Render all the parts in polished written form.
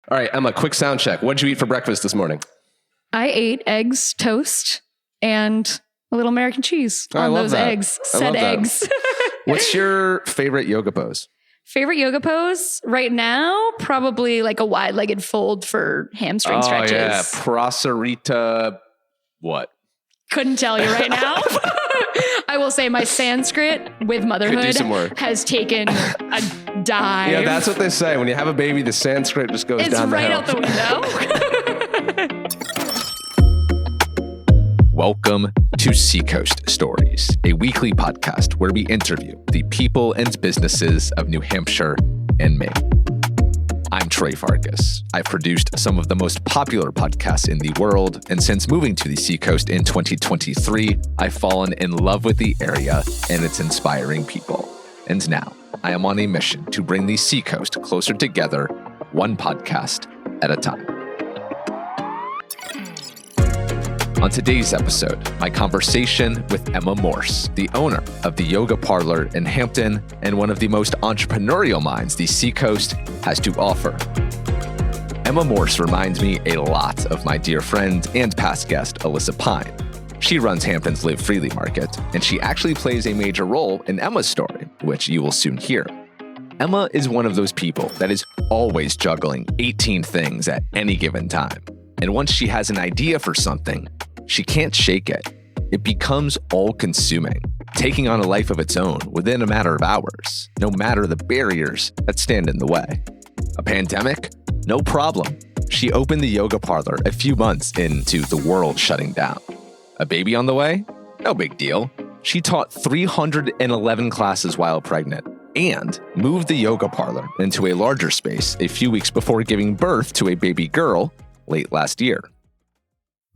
All right, Emma, quick sound check. What did you eat for breakfast this morning? I ate eggs, toast, and a little American cheese on those eggs. Said eggs. What's your favorite yoga pose? Favorite yoga pose right now? Probably like a wide-legged fold for hamstring stretches. Yeah, Prasarita what? Couldn't tell you right now. I will say my Sanskrit with motherhood has taken a dive. Yeah, that's what they say. When you have a baby, the Sanskrit just goes down the hill. It's right out the window. Welcome to Seacoast Stories, a weekly podcast where we interview the people and businesses of New Hampshire and Maine. I'm Troy Farkas. I've produced some of the most popular podcasts in the world, and since moving to the Seacoast in 2023, I've fallen in love with the area and its inspiring people. And now, I am on a mission to bring the Seacoast closer together, one podcast at a time. On today's episode, my conversation with Emma Morse, the owner of the Yoga Parlor in Hampton and one of the most entrepreneurial minds the Seacoast has to offer. Emma Morse reminds me a lot of my dear friend and past guest, Alyssa Pine. She runs Hampton's Live Freely Market, and she actually plays a major role in Emma's story, which you will soon hear. Emma is one of those people that is always juggling 18 things at any given time. And once she has an idea for something, she can't shake it. It becomes all-consuming, taking on a life of its own within a matter of hours, no matter the barriers that stand in the way. A pandemic? No problem. She opened the yoga parlor a few months into the world shutting down. A baby on the way? No big deal. She taught 311 classes while pregnant and moved the yoga parlor into a larger space a few weeks before giving birth to a baby girl late last year.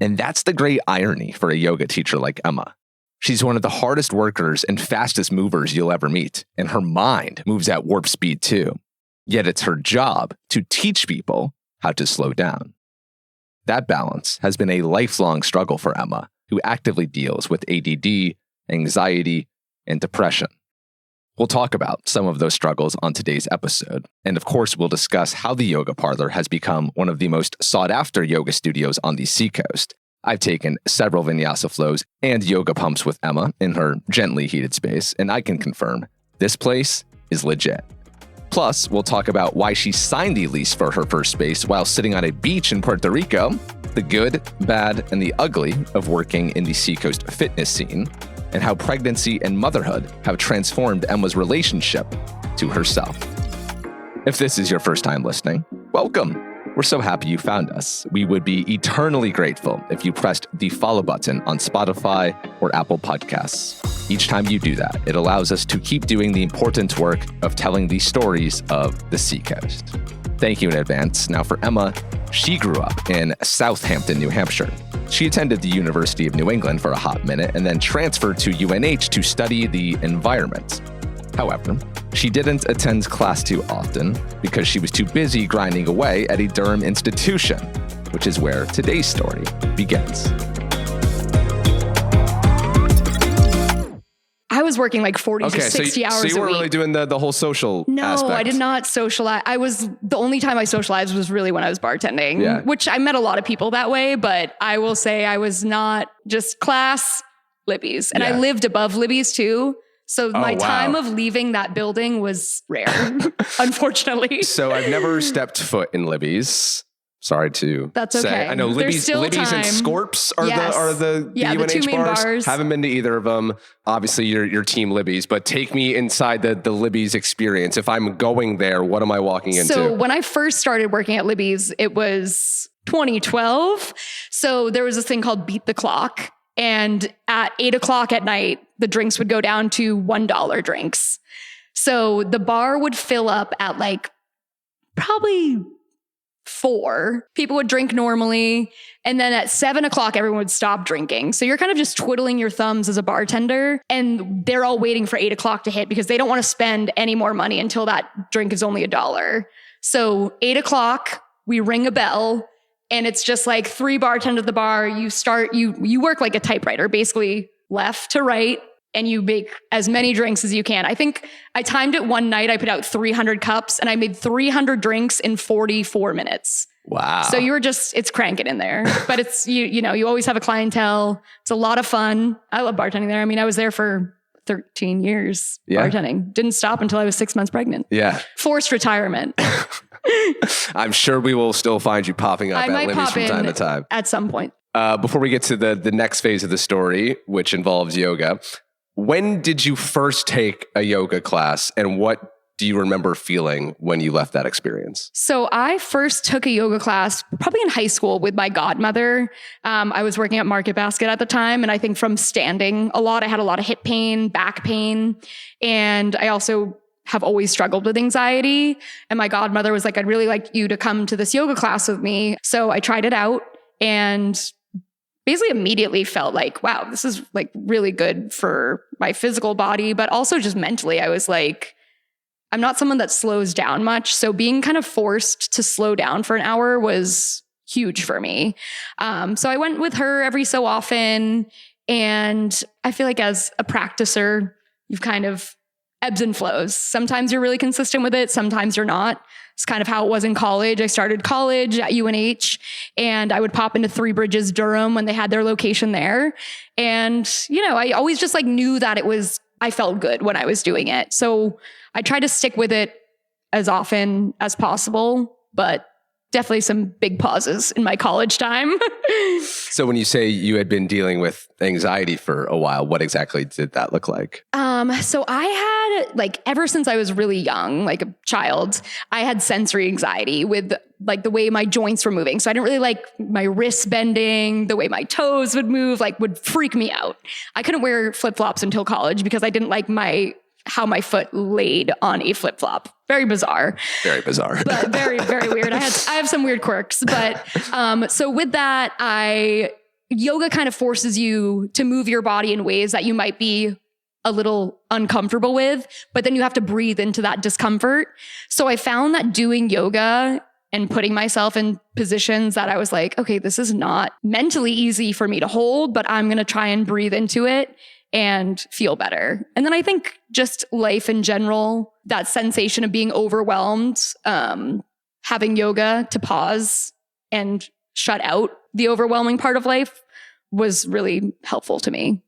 And that's the great irony for a yoga teacher like Emma. She's one of the hardest workers and fastest movers you'll ever meet, and her mind moves at warp speed too. Yet it's her job to teach people how to slow down. That balance has been a lifelong struggle for Emma, who actively deals with ADD, anxiety, and depression. We'll talk about some of those struggles on today's episode, and of course we'll discuss how the Yoga Parlor has become one of the most sought-after yoga studios on the Seacoast. I've taken several vinyasa flows and yoga pumps with Emma in her gently heated space, and I can confirm this place is legit. Plus, we'll talk about why she signed the lease for her first space while sitting on a beach in Puerto Rico, the good, bad, and the ugly of working in the Seacoast fitness scene, and how pregnancy and motherhood have transformed Emma's relationship to herself. If this is your first time listening, welcome. We're so happy you found us. We would be eternally grateful if you pressed the follow button on Spotify or Apple Podcasts. Each time you do that, it allows us to keep doing the important work of telling the stories of the Seacoast. Thank you in advance. Now for Emma, she grew up in South Hampton, New Hampshire. She attended the University of New England for a hot minute and then transferred to UNH to study the environment. However, she didn't attend class too often because she was too busy grinding away at a Durham institution, which is where today's story begins. I was working like 40 to 60 hours a week. So you weren't really doing the whole social aspect. No, I did not socialize. The only time I socialized was really when I was bartending, which I met a lot of people that way, but I will say I was not just class, Libby's. And I lived above Libby's too. So my time of leaving that building was rare, unfortunately. So I've never stepped foot in Libby's. Sorry to That's okay. say. I know Libby's and Scorps are the UNH two main bars. Haven't been to either of them. Obviously, your team Libby's, but take me inside the Libby's experience. If I'm going there, what am I walking into? So when I first started working at Libby's, it was 2012. So there was this thing called Beat the Clock. And at 8 o'clock at night, the drinks would go down to $1 drinks. So the bar would fill up at like probably 4. People would drink normally. And then at 7 o'clock, everyone would stop drinking. So you're kind of just twiddling your thumbs as a bartender. And they're all waiting for 8 o'clock to hit because they don't want to spend any more money until that drink is only $1. So 8 o'clock, we ring a bell. And it's just like 3 bartenders at the bar. You work like a typewriter, basically left to right. and you make as many drinks as you can. I think I timed it one night. I put out 300 cups and I made 300 drinks in 44 minutes. Wow. So it's cranking in there, but it's, you always have a clientele. It's a lot of fun. I love bartending there. I mean, I was there for 13 years bartending. Didn't stop until I was 6 months pregnant. Yeah. Forced retirement. I'm sure we will still find you popping up at Libby's from time to time. At some point. Before we get to the next phase of the story, which involves yoga, when did you first take a yoga class and what do you remember feeling when you left that experience? So I first took a yoga class probably in high school with my godmother. I was working at Market Basket at the time. And I think from standing a lot, I had a lot of hip pain, back pain. And I also have always struggled with anxiety. And my godmother was like, I'd really like you to come to this yoga class with me. So I tried it out and basically immediately felt like, wow, this is like really good for my physical body, but also just mentally. I was like, I'm not someone that slows down much. So being kind of forced to slow down for an hour was huge for me. So I went with her every so often. And I feel like as a practicer, you've kind of ebbs and flows. Sometimes you're really consistent with it. Sometimes you're not. It's kind of how it was in college. I started college at UNH and I would pop into Three Bridges, Durham when they had their location there. And, I always just like knew that I felt good when I was doing it. So I try to stick with it as often as possible, but definitely some big pauses in my college time. So when you say you had been dealing with anxiety for a while, what exactly did that look like? So I had ever since I was really young, like a child, I had sensory anxiety with like the way my joints were moving. So I didn't really like my wrists bending, the way my toes would move, would freak me out. I couldn't wear flip-flops until college because I didn't like how my foot laid on a flip-flop. Very bizarre. Very bizarre. But very, very weird. I have some weird quirks, but, so with that, yoga kind of forces you to move your body in ways that you might be a little uncomfortable with, but then you have to breathe into that discomfort. So I found that doing yoga and putting myself in positions that I was like, okay, this is not mentally easy for me to hold, but I'm going to try and breathe into it and feel better. And then I think just life in general, that sensation of being overwhelmed, having yoga to pause and shut out the overwhelming part of life was really helpful to me.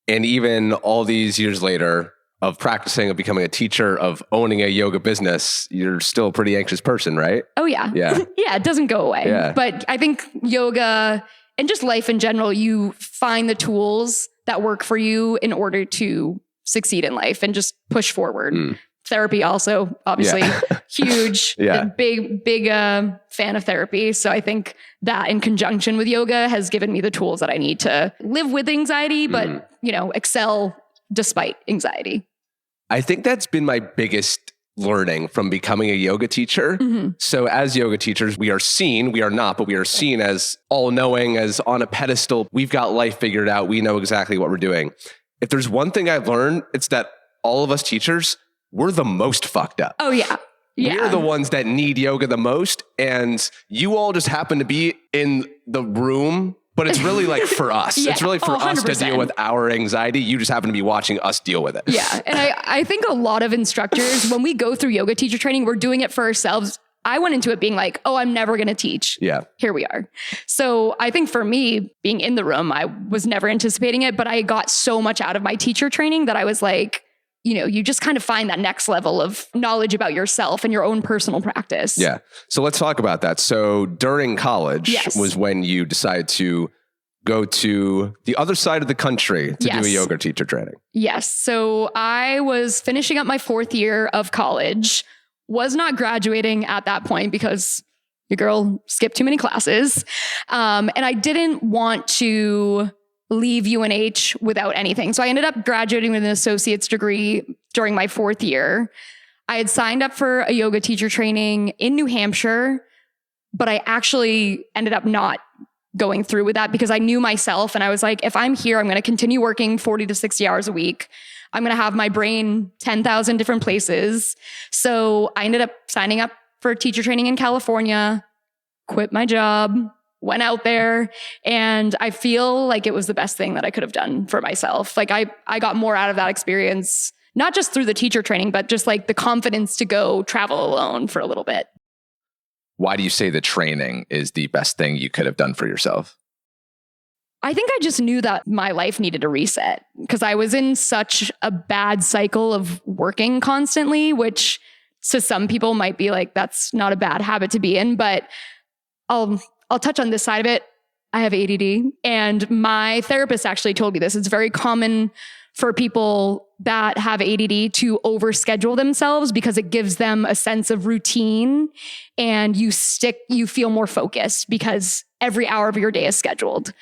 And even all these years later of practicing, of becoming a teacher, of owning a yoga business, you're still a pretty anxious person, right? Oh, yeah. Yeah. Yeah, it doesn't go away. Yeah. But I think yoga and just life in general, you find the tools that work for you in order to succeed in life and just push forward. Therapy also, obviously, huge, big fan of therapy. So I think that in conjunction with yoga has given me the tools that I need to live with anxiety, but, excel despite anxiety. I think that's been my biggest learning from becoming a yoga teacher. Mm-hmm. So as yoga teachers, we are seen as all-knowing, as on a pedestal. We've got life figured out. We know exactly what we're doing. If there's one thing I've learned, it's that all of us teachers, we're the most fucked up. Oh, yeah. Yeah. We're the ones that need yoga the most. And you all just happen to be in the room, but it's really for us. It's really for us to deal with our anxiety. You just happen to be watching us deal with it. Yeah. And I think a lot of instructors, when we go through yoga teacher training, we're doing it for ourselves. I went into it being like, oh, I'm never going to teach. Yeah. Here we are. So I think for me, being in the room, I was never anticipating it, but I got so much out of my teacher training that I was like, you just kind of find that next level of knowledge about yourself and your own personal practice. Yeah. So let's talk about that. So during college was when you decided to go to the other side of the country to do a yoga teacher training. Yes. So I was finishing up my 4th year of college, was not graduating at that point because your girl skipped too many classes. And I didn't want to leave UNH without anything. So I ended up graduating with an associate's degree during my 4th year. I had signed up for a yoga teacher training in New Hampshire, but I actually ended up not going through with that because I knew myself and I was like, if I'm here, I'm going to continue working 40 to 60 hours a week. I'm going to have my brain 10,000 different places. So I ended up signing up for teacher training in California, quit my job, went out there, and I feel like it was the best thing that I could have done for myself. Like I got more out of that experience, not just through the teacher training, but just like the confidence to go travel alone for a little bit. Why do you say the training is the best thing you could have done for yourself? I think I just knew that my life needed a reset because I was in such a bad cycle of working constantly, which to some people might be like, that's not a bad habit to be in, but I'll touch on this side of it. I have ADD, and my therapist actually told me this. It's very common for people that have ADD to overschedule themselves because it gives them a sense of routine, and you feel more focused because every hour of your day is scheduled.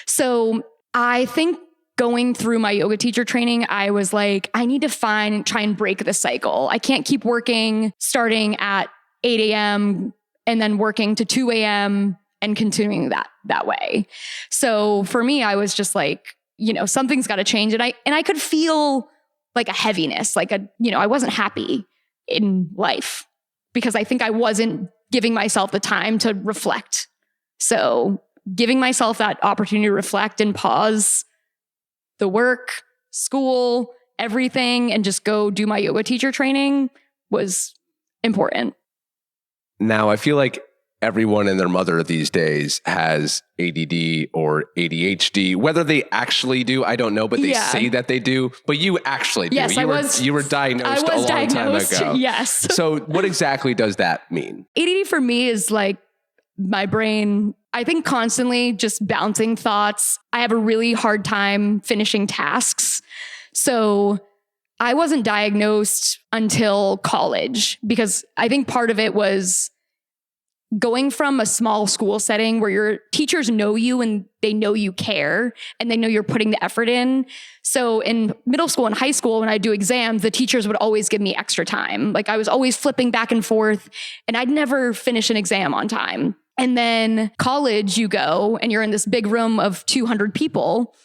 So I think going through my yoga teacher training, I was like, I need to try and break the cycle. I can't keep working starting at 8 a.m. and then working to 2 a.m. and continuing that way. So for me, I was just like, something's got to change. And I could feel like a heaviness, like I wasn't happy in life because I think I wasn't giving myself the time to reflect. So giving myself that opportunity to reflect and pause the work, school, everything, and just go do my yoga teacher training was important. Now, I feel like everyone and their mother these days has ADD or ADHD. Whether they actually do, I don't know, but they say that they do. But you actually do. Yes, you were diagnosed a long time ago. Yes. So what exactly does that mean? ADD for me is like my brain, I think, constantly just bouncing thoughts. I have a really hard time finishing tasks. So I wasn't diagnosed until college because I think part of it was going from a small school setting where your teachers know you and they know you care and they know you're putting the effort in. So in middle school and high school, when I do exams, the teachers would always give me extra time. Like I was always flipping back and forth and I'd never finish an exam on time. And then college, you go and you're in this big room of 200 people.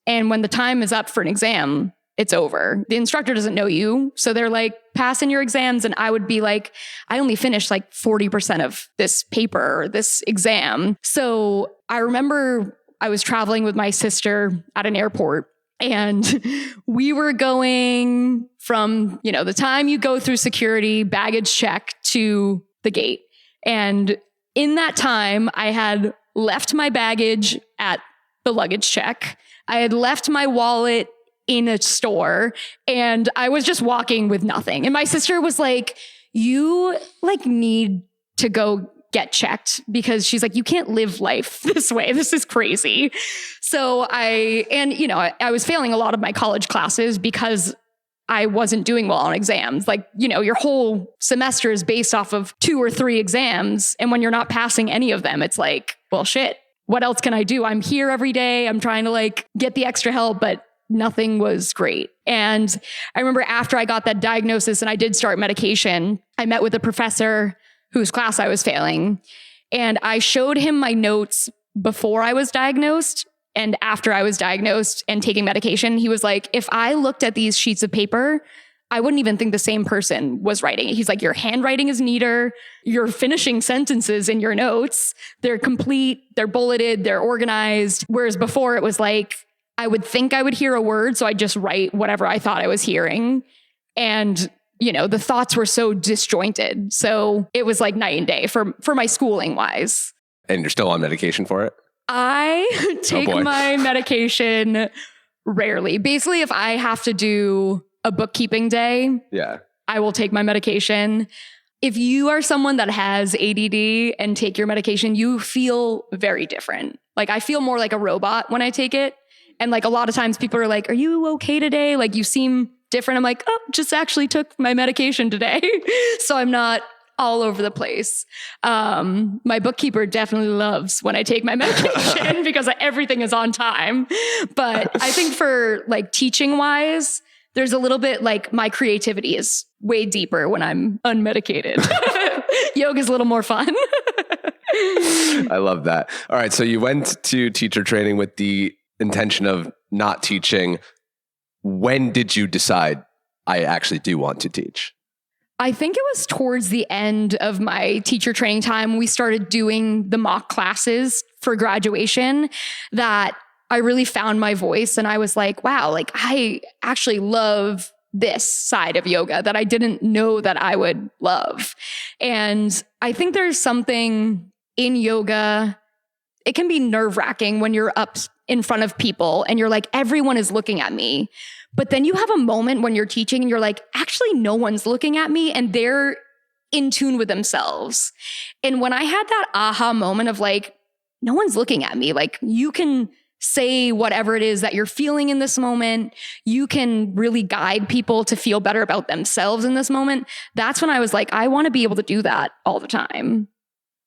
And when the time is up for an exam, it's over. The instructor doesn't know you. So they're like, pass in your exams. And I would be like, I only finished like 40% of this paper or this exam. So I remember I was traveling with my sister at an airport and we were going from, the time you go through security, baggage check to the gate. And in that time, I had left my baggage at the luggage check. I had left my wallet in a store and I was just walking with nothing. And my sister was like, you need to go get checked because she's like, you can't live life this way. This is crazy. So I was failing a lot of my college classes because I wasn't doing well on exams. Like, your whole semester is based off of 2 or 3 exams. And when you're not passing any of them, it's like, well, shit, what else can I do? I'm here every day. I'm trying to get the extra help, but nothing was great. And I remember after I got that diagnosis and I did start medication, I met with a professor whose class I was failing. And I showed him my notes before I was diagnosed and after I was diagnosed and taking medication. He was like, if I looked at these sheets of paper, I wouldn't even think the same person was writing it. He's like, your handwriting is neater. You're finishing sentences in your notes. They're complete. They're bulleted. They're organized. Whereas before it was like, I would think I would hear a word, so I'd just write whatever I thought I was hearing. And, the thoughts were so disjointed. So it was like night and day for my schooling wise. And you're still on medication for it? I take my medication rarely. Basically, if I have to do a bookkeeping day, I will take my medication. If you are someone that has ADD and take your medication, you feel very different. Like I feel more like a robot when I take it. And a lot of times people are like, are you okay today? Like you seem different. I'm like, oh, just actually took my medication today. So I'm not all over the place. My bookkeeper definitely loves when I take my medication because everything is on time. But I think for teaching wise, there's a little bit my creativity is way deeper when I'm unmedicated. Yoga's a little more fun. I love that. All right. So you went to teacher training with the intention of not teaching. When did you decide I actually do want to teach? I think it was towards the end of my teacher training time, we started doing the mock classes for graduation, that I really found my voice. And I was like, wow, like I actually love this side of yoga that I didn't know that I would love. And I think there's something in yoga. It can be nerve-wracking when you're up in front of people and you're like, everyone is looking at me. But then you have a moment when you're teaching and you're like, actually, no one's looking at me and they're in tune with themselves. And when I had that aha moment of like, no one's looking at me, like you can say whatever it is that you're feeling in this moment. You can really guide people to feel better about themselves in this moment. That's when I was like, I want to be able to do that all the time.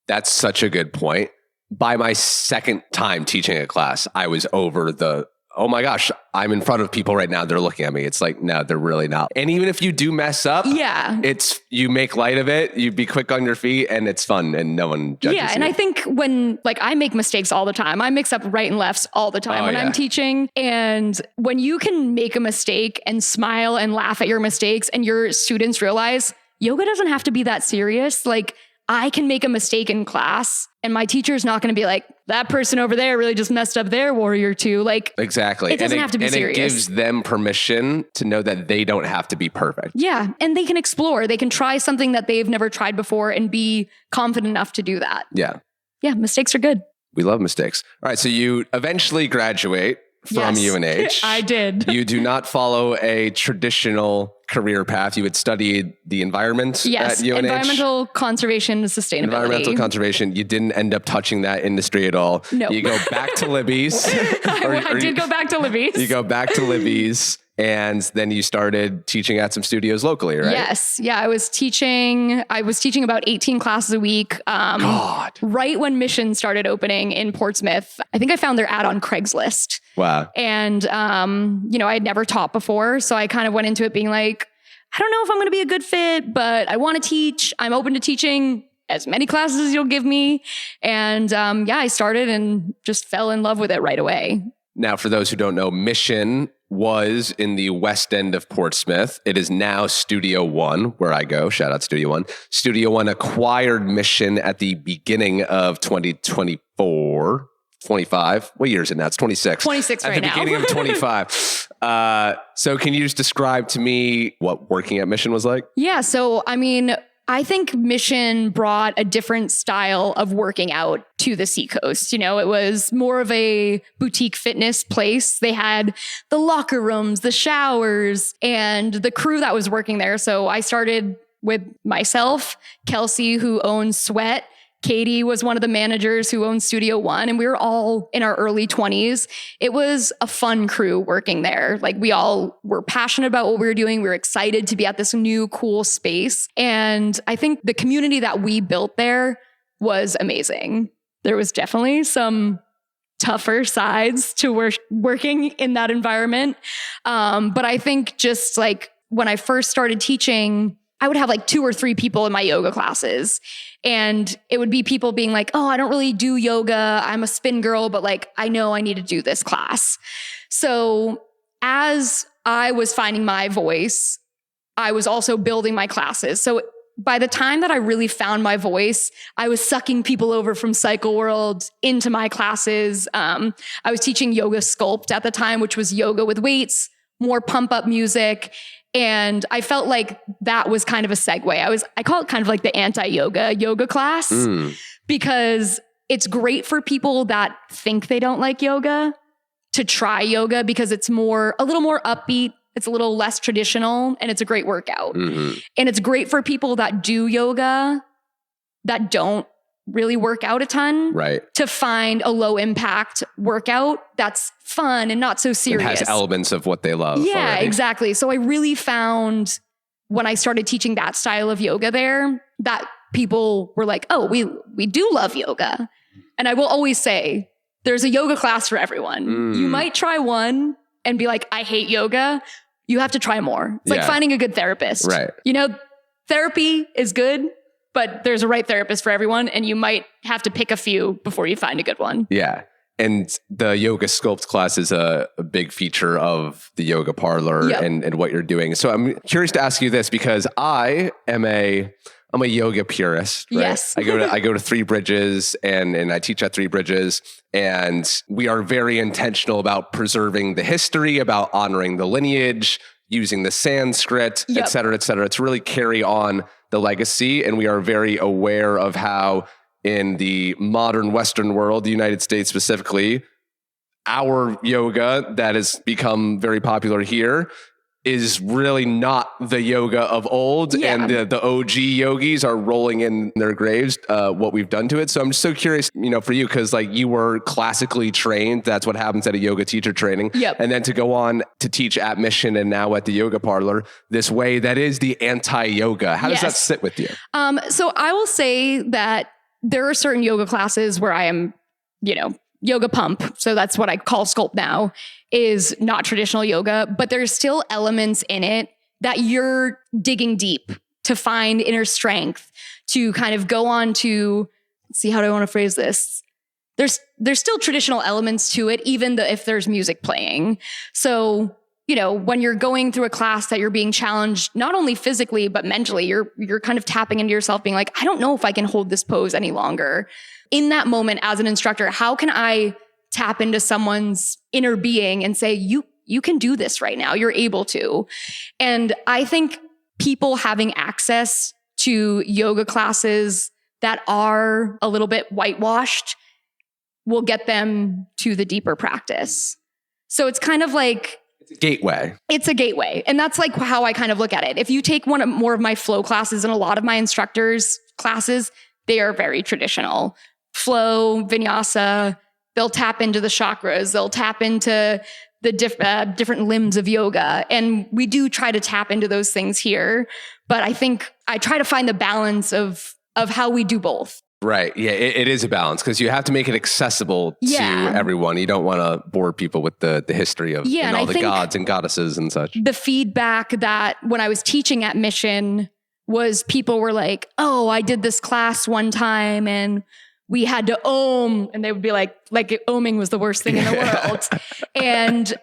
That's such a good point. By my second time teaching a class, I was over the, oh my gosh, I'm in front of people right now. They're looking at me. It's like, no, they're really not. And even if you do mess up, you make light of it. You be quick on your feet and it's fun and no one judges you. And I think when like I make mistakes all the time, I mix up right and lefts all the time when I'm teaching. And when you can make a mistake and smile and laugh at your mistakes and your students realize yoga doesn't have to be that serious. Like I can make a mistake in class and my teacher's not going to be like, that person over there really just messed up their warrior too. Like, exactly. It doesn't have to be serious. And it gives them permission to know that they don't have to be perfect. Yeah. And they can explore. They can try something that they've never tried before and be confident enough to do that. Yeah. Yeah. Mistakes are good. We love mistakes. All right. So you eventually graduate from UNH. I did. You do not follow a traditional career path. You had studied the environment at UNH. Environmental conservation and sustainability. Environmental conservation. You didn't end up touching that industry at all. No. You go back to Libby's. I did go back to Libby's. You go back to Libby's. And then you started teaching at some studios locally, right? Yes. Yeah. I was teaching about 18 classes a week. Right when Mission started opening in Portsmouth. I think I found their ad on Craigslist. Wow. And, I had never taught before. So I kind of went into it being like, I don't know if I'm going to be a good fit, but I want to teach. I'm open to teaching as many classes as you'll give me. And I started and just fell in love with it right away. Now, for those who don't know, Mission was in the west end of Portsmouth. It is now Studio One, where I go. Shout out Studio One. Studio One acquired Mission at the beginning of 2024. 25. What year is it now? It's 26. 26 right now. At the beginning of 25. So can you just describe to me what working at Mission was like? Yeah. So, I think Mission brought a different style of working out to the Seacoast. It was more of a boutique fitness place. They had the locker rooms, the showers, and the crew that was working there. So I started with myself, Kelsey, who owns Sweat. Katie was one of the managers who owned Studio One, and we were all in our early 20s. It was a fun crew working there. Like we all were passionate about what we were doing. We were excited to be at this new cool space. And I think the community that we built there was amazing. There was definitely some tougher sides to working in that environment. But I think just like when I first started teaching, I would have like 2 or 3 people in my yoga classes. And it would be people being like, oh, I don't really do yoga. I'm a spin girl, but like, I know I need to do this class. So as I was finding my voice, I was also building my classes. So by the time that I really found my voice, I was sucking people over from Cycle World into my classes. I was teaching yoga sculpt at the time, which was yoga with weights, more pump up music. And I felt like that was kind of a segue. I call it kind of like the anti-yoga class because it's great for people that think they don't like yoga to try yoga because it's a little more upbeat. It's a little less traditional and it's a great workout. Mm-hmm. And it's great for people that do yoga that don't really work out a ton, right? To find a low impact workout that's fun and not so serious. It has elements of what they love. Yeah, already. exactly. So I really found when I started teaching that style of yoga there, that people were like, oh, we do love yoga. And I will always say, there's a yoga class for everyone. You might try one and be like, I hate yoga. You have to try more. It's like finding a good therapist. Right. Therapy is good, but there's a right therapist for everyone, and you might have to pick a few before you find a good one. Yeah. And the yoga sculpt class is a big feature of the Yoga Parlor and what you're doing. So I'm curious to ask you this because I'm a yoga purist. Right? Yes. I go to Three Bridges and I teach at Three Bridges, and we are very intentional about preserving the history, about honoring the lineage, using the Sanskrit, et cetera, to really carry on the legacy. And we are very aware of how in the modern Western world, the United States specifically, our yoga that has become very popular here is really not the yoga of old. Yeah. And the OG yogis are rolling in their graves what we've done to it. So I'm just so curious, for you, because like you were classically trained. That's what happens at a yoga teacher training. Yep. And then to go on to teach at Mission and now at the Yoga Parlor this way, that is the anti-yoga. How does that sit with you? So I will say that there are certain yoga classes where I am, yoga pump. So that's what I call sculpt now, is not traditional yoga, but there's still elements in it that you're digging deep to find inner strength, to kind of go on to, see, how do I want to phrase this? There's still traditional elements to it, even if there's music playing. So, when you're going through a class that you're being challenged, not only physically, but mentally, you're kind of tapping into yourself being like, I don't know if I can hold this pose any longer. In that moment as an instructor, how can I tap into someone's inner being and say, you can do this right now. You're able to. And I think people having access to yoga classes that are a little bit whitewashed will get them to the deeper practice. So it's kind of like, gateway. It's a gateway. And that's like how I kind of look at it. If you take more of my flow classes and a lot of my instructors' classes, they are very traditional. Flow, vinyasa, they'll tap into the chakras. They'll tap into the different limbs of yoga. And we do try to tap into those things here. But I think I try to find the balance of how we do both. Right. Yeah, it is a balance because you have to make it accessible to everyone. You don't want to bore people with the history of and all the gods and goddesses and such. The feedback that when I was teaching at Mission was people were like, oh, I did this class one time and we had to ohm. And they would be like ohming was the worst thing in the world. And,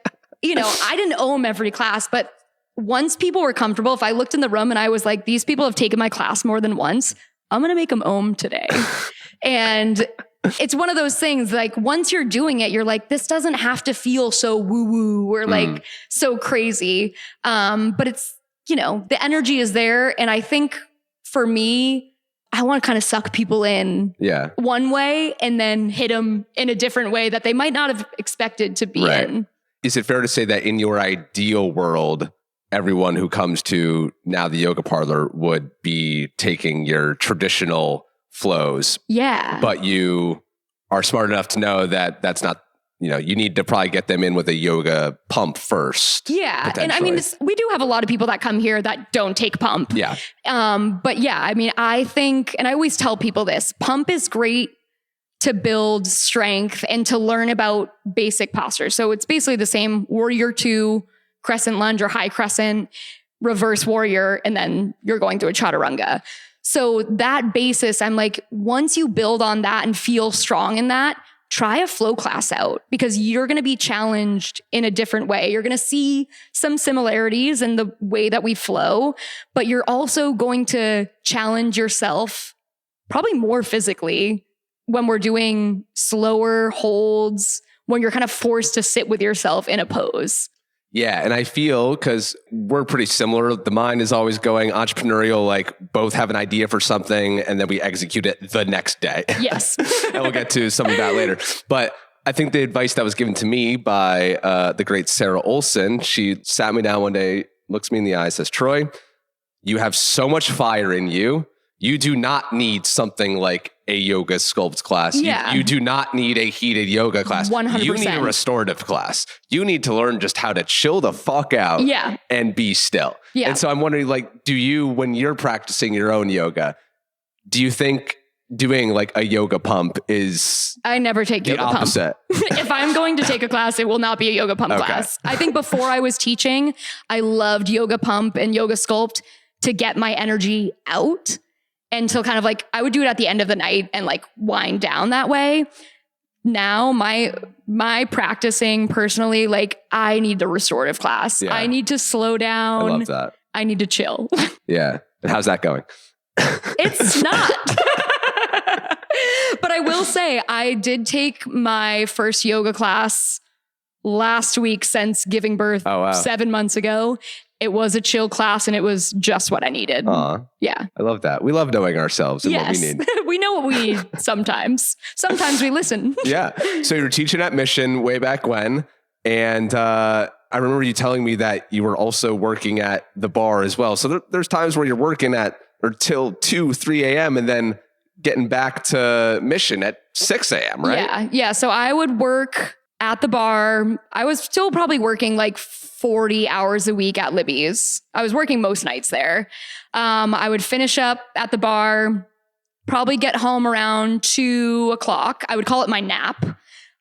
I didn't ohm every class, but once people were comfortable, if I looked in the room and I was like, these people have taken my class more than once, I'm going to make them ohm today. And it's one of those things, like once you're doing it, you're like, this doesn't have to feel so woo woo or like so crazy. But it's, the energy is there. And I think for me, I want to kind of suck people in one way and then hit them in a different way that they might not have expected to be in. Is it fair to say that in your ideal world, everyone who comes to now the Yoga Parlor would be taking your traditional flows? Yeah. But you are smart enough to know that that's not, you need to probably get them in with a yoga pump first. Yeah. And I mean, we do have a lot of people that come here that don't take pump. Yeah. But yeah, I mean, I think, and I always tell people this, pump is great to build strength and to learn about basic postures. So it's basically the same warrior 2, crescent lunge or high crescent, reverse warrior, and then you're going through a chaturanga. So that basis, I'm like, once you build on that and feel strong in that, try a flow class out because you're going to be challenged in a different way. You're going to see some similarities in the way that we flow, but you're also going to challenge yourself probably more physically when we're doing slower holds, when you're kind of forced to sit with yourself in a pose. Yeah. And I feel because we're pretty similar, the mind is always going entrepreneurial, like both have an idea for something and then we execute it the next day. Yes. And we'll get to some of that later. But I think the advice that was given to me by the great Sarah Olson, she sat me down one day, looks me in the eye, says, Troy, you have so much fire in you. You do not need something like a yoga sculpt class. Yeah. You do not need a heated yoga class. 100%. You need a restorative class. You need to learn just how to chill the fuck out and be still. Yeah. And so I'm wondering, like, do you, when you're practicing your own yoga, do you think doing like a yoga pump is I never take the yoga opposite? Pump. If I'm going to take a class, it will not be a yoga pump class. I think before I was teaching, I loved yoga pump and yoga sculpt to get my energy out. And so kind of like, I would do it at the end of the night and like wind down that way. now my practicing personally, like I need the restorative class. Yeah. I need to slow down. I love that. I need to chill. Yeah. And how's that going? It's not. But I will say I did take my first yoga class last week since giving birth 7 months ago. It was a chill class and it was just what I needed. Yeah. I love that. We love knowing ourselves and what we need. We know what we need sometimes. Sometimes we listen. Yeah. So you were teaching at Mission way back when. And I remember you telling me that you were also working at the bar as well. So there's times where you're working till 2, 3 a.m. and then getting back to Mission at 6 a.m., right? Yeah. Yeah. So I would work at the bar. I was still probably working like 40 hours a week at Libby's. I was working most nights there. I would finish up at the bar, probably get home around 2 o'clock. I would call it my nap.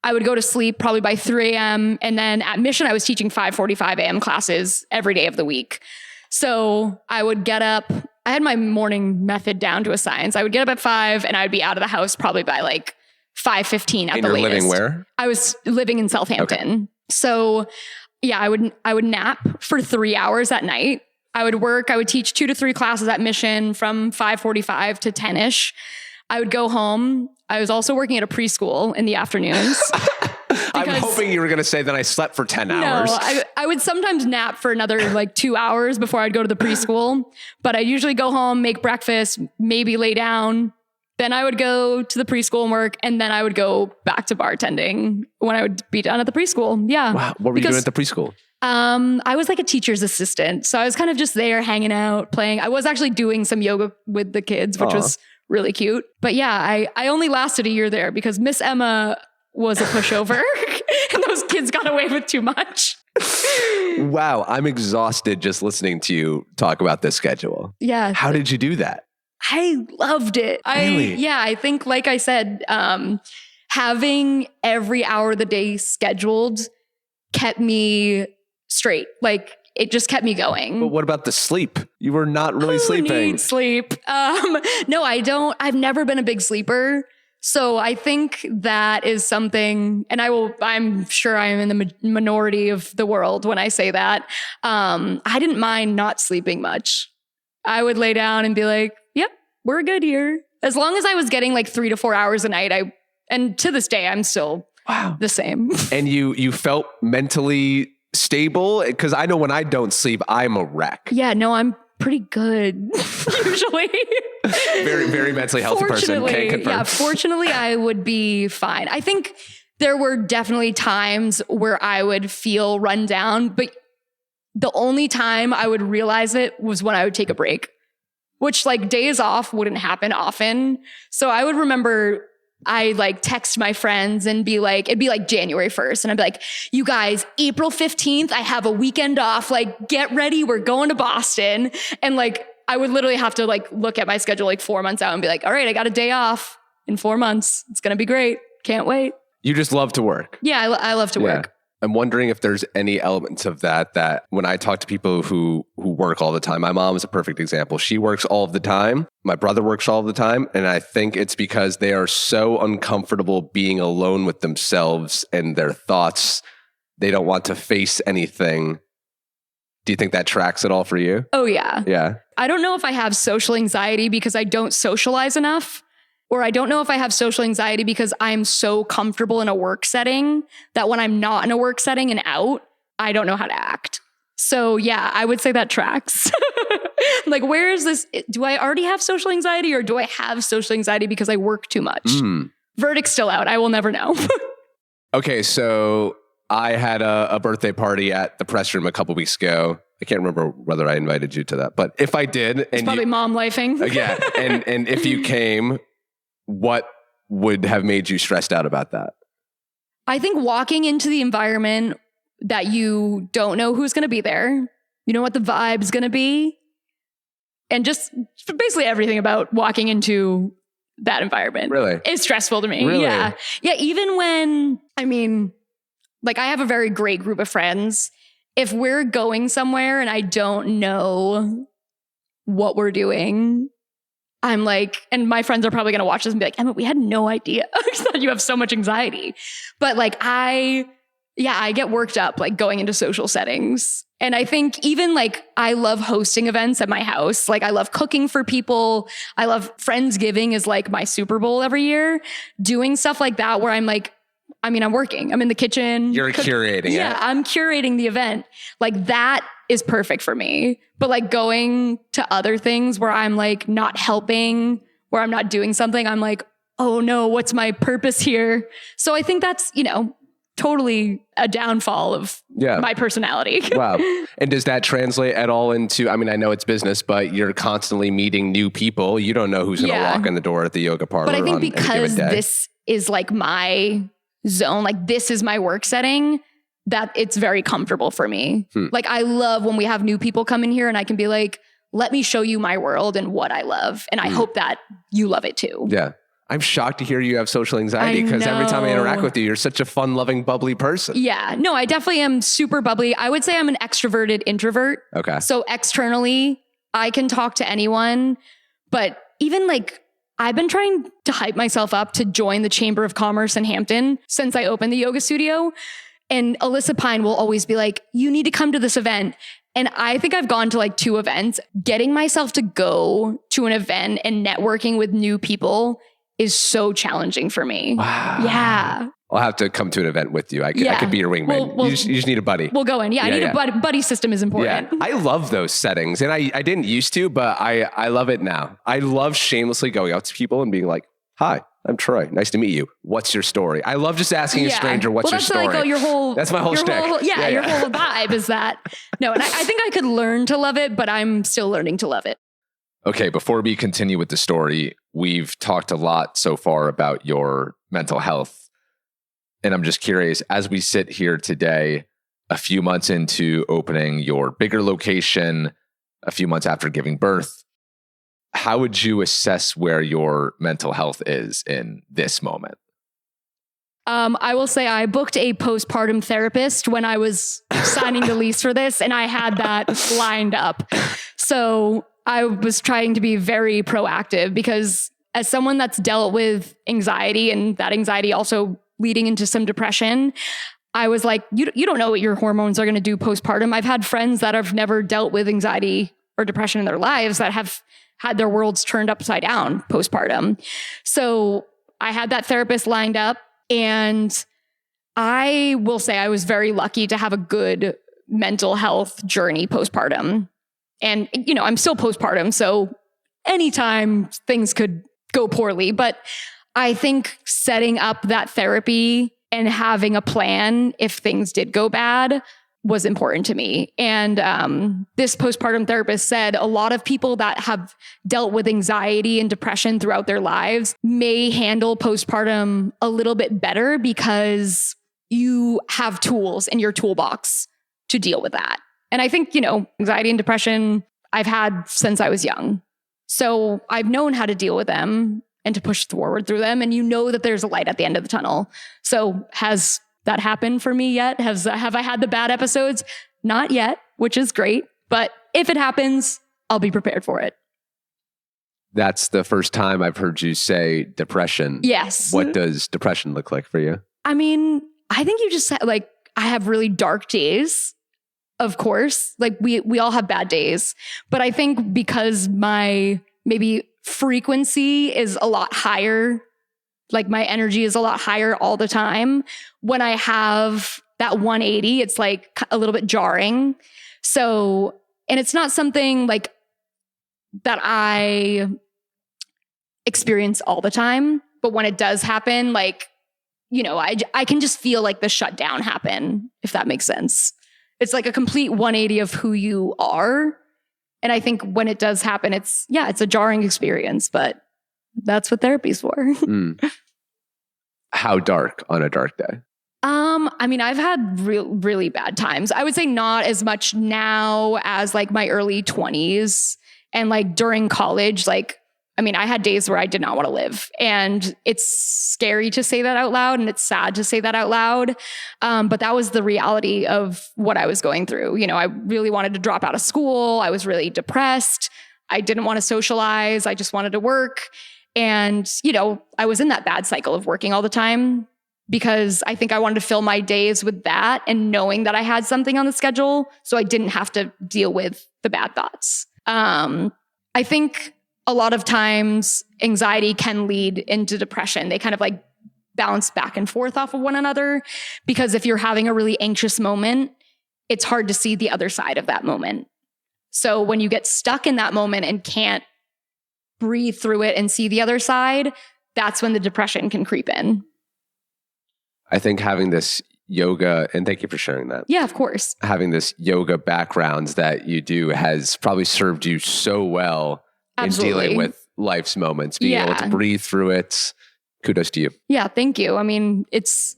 I would go to sleep probably by 3 a.m. And then at Mission, I was teaching 5:45 a.m. classes every day of the week. So I would get up. I had my morning method down to a science. I would get up at 5 and I would be out of the house probably by like 5:15 at the latest. And you're living where? I was living in South Hampton. Okay. So yeah, I would nap for 3 hours at night. I would work. I would teach 2 to 3 classes at Mission from 5:45 to 10ish. I would go home. I was also working at a preschool in the afternoons. I'm hoping you were going to say that I slept for 10 hours. No, I would sometimes nap for another like 2 hours before I'd go to the preschool. But I'd usually go home, make breakfast, maybe lay down. Then I would go to the preschool and work. And then I would go back to bartending when I would be done at the preschool. Yeah. Wow. What were you doing at the preschool? I was like a teacher's assistant. So I was kind of just there hanging out, playing. I was actually doing some yoga with the kids, which was really cute. But yeah, I only lasted a year there because Miss Emma was a pushover and those kids got away with too much. Wow. I'm exhausted just listening to you talk about this schedule. Yeah. How did you do that? I loved it. Really? I think, like I said, having every hour of the day scheduled kept me straight. Like it just kept me going. But what about the sleep? You were not really sleeping. Need sleep. No, I don't. I've never been a big sleeper. So I think that is something, and I'm sure I am in the minority of the world when I say that. I didn't mind not sleeping much. I would lay down and be like, yep, we're good here. As long as I was getting like 3 to 4 hours a night, and to this day, I'm still the same. And you felt mentally stable? Because I know when I don't sleep, I'm a wreck. Yeah, no, I'm pretty good usually. Very, very mentally healthy person. Can't confirm. Yeah, fortunately, I would be fine. I think there were definitely times where I would feel run down, but the only time I would realize it was when I would take a break, which like days off wouldn't happen often. So I would remember I like text my friends and be like, it'd be like January 1st. And I'd be like, you guys, April 15th, I have a weekend off. Like, get ready. We're going to Boston. And like, I would literally have to like look at my schedule like 4 months out and be like, all right, I got a day off in 4 months. It's going to be great. Can't wait. You just love to work. Yeah, I love to work. I'm wondering if there's any elements of that when I talk to people who work all the time. My mom is a perfect example. She works all of the time. My brother works all of the time. And I think it's because they are so uncomfortable being alone with themselves and their thoughts. They don't want to face anything. Do you think that tracks at all for you? Oh, yeah. Yeah. I don't know if I have social anxiety because I don't socialize enough. Or I don't know if I have social anxiety because I'm so comfortable in a work setting that when I'm not in a work setting and out, I don't know how to act. So yeah, I would say that tracks. Like, where is this? Do I already have social anxiety or do I have social anxiety because I work too much? Verdict's still out. I will never know. Okay, so I had a birthday party at the press room a couple weeks ago. I can't remember whether I invited you to that, but if I did, it's probably mom lifing. Yeah, and if you came, what would have made you stressed out about that? I think walking into the environment that you don't know who's going to be there, you know what the vibe's going to be, and just basically everything about walking into that environment really is stressful to me. Really? Yeah. Yeah. Even when, I mean, like I have a very great group of friends. If we're going somewhere and I don't know what we're doing, I'm like, and my friends are probably going to watch this and be like, Emma, we had no idea that you have so much anxiety. But like, I get worked up like going into social settings. And I think even like, I love hosting events at my house. Like I love cooking for people. I love Friendsgiving is like my Super Bowl every year. Doing stuff like that where I'm like, I mean, I'm working. I'm in the kitchen. You're curating it. Yeah, I'm curating the event. Like that is perfect for me. But like going to other things where I'm like not helping, where I'm not doing something, I'm like, oh no, what's my purpose here? So I think that's, totally a downfall of my personality. Wow. And does that translate at all into, I mean, I know it's business, but you're constantly meeting new people. You don't know who's going to walk in the door at the yoga parlor. But I think because this is like my zone, like this is my work setting, that it's very comfortable for me. Like I love when we have new people come in here and I can be like, let me show you my world and what I love. And I hope that you love it too. Yeah. I'm shocked to hear you have social anxiety because every time I interact with you, you're such a fun, loving, bubbly person. Yeah. No, I definitely am super bubbly. I would say I'm an extroverted introvert. Okay. So externally, I can talk to anyone, but even like I've been trying to hype myself up to join the Chamber of Commerce in Hampton since I opened the yoga studio. And Alyssa Pine will always be like, you need to come to this event. And I think I've gone to like 2 events. Getting myself to go to an event and networking with new people is so challenging for me. Wow. Yeah. I'll have to come to an event with you. I could be your wingman. You just need a buddy. We'll go in. Yeah, I need a buddy system is important. Yeah. I love those settings. And I didn't used to, but I love it now. I love shamelessly going out to people and being like, hi, I'm Troy. Nice to meet you. What's your story? I love just asking a stranger, what's your story? That's my whole shtick. Your whole vibe is that. No, and I think I could learn to love it, but I'm still learning to love it. Okay, before we continue with the story, we've talked a lot so far about your mental health. And I'm just curious, as we sit here today, a few months into opening your bigger location, a few months after giving birth, how would you assess where your mental health is in this moment? I will say I booked a postpartum therapist when I was signing the lease for this, and I had that lined up. So I was trying to be very proactive because as someone that's dealt with anxiety and that anxiety also leading into some depression, I was like, you don't know what your hormones are going to do postpartum. I've had friends that have never dealt with anxiety or depression in their lives that have had their worlds turned upside down postpartum. So I had that therapist lined up, and I will say I was very lucky to have a good mental health journey postpartum. And, I'm still postpartum, so anytime things could go poorly. But I think setting up that therapy and having a plan if things did go bad was important to me. And this postpartum therapist said a lot of people that have dealt with anxiety and depression throughout their lives may handle postpartum a little bit better because you have tools in your toolbox to deal with that. And I think, anxiety and depression I've had since I was young. So I've known how to deal with them and to push forward through them. And that there's a light at the end of the tunnel. So has that happened for me yet? Have I had the bad episodes? Not yet, which is great. But if it happens, I'll be prepared for it. That's the first time I've heard you say depression. Yes. What does depression look like for you? I mean, I think you just said, I have really dark days. Of course, we all have bad days, but I think because my maybe frequency is a lot higher, like my energy is a lot higher all the time. When I have that 180, it's like a little bit jarring. So, and it's not something like that I experience all the time, but when it does happen, I can just feel like the shutdown happen, if that makes sense. It's like a complete 180 of who you are. And I think when it does happen, it's a jarring experience, but that's what therapy's for. How dark on a dark day? I mean, I've had really bad times. I would say not as much now as my early 20s and during college, I had days where I did not want to live, and it's scary to say that out loud and it's sad to say that out loud. But that was the reality of what I was going through. I really wanted to drop out of school. I was really depressed. I didn't want to socialize. I just wanted to work. And, I was in that bad cycle of working all the time because I think I wanted to fill my days with that and knowing that I had something on the schedule so I didn't have to deal with the bad thoughts. I think a lot of times anxiety can lead into depression. They kind of like bounce back and forth off of one another because if you're having a really anxious moment, it's hard to see the other side of that moment. So when you get stuck in that moment and can't breathe through it and see the other side, that's when the depression can creep in. I think having this yoga, and thank you for sharing that. Yeah, of course. Having this yoga background that you do has probably served you so well Absolutely. in dealing with life's moments, being able to breathe through it. Kudos to you. Yeah, thank you. I mean, it's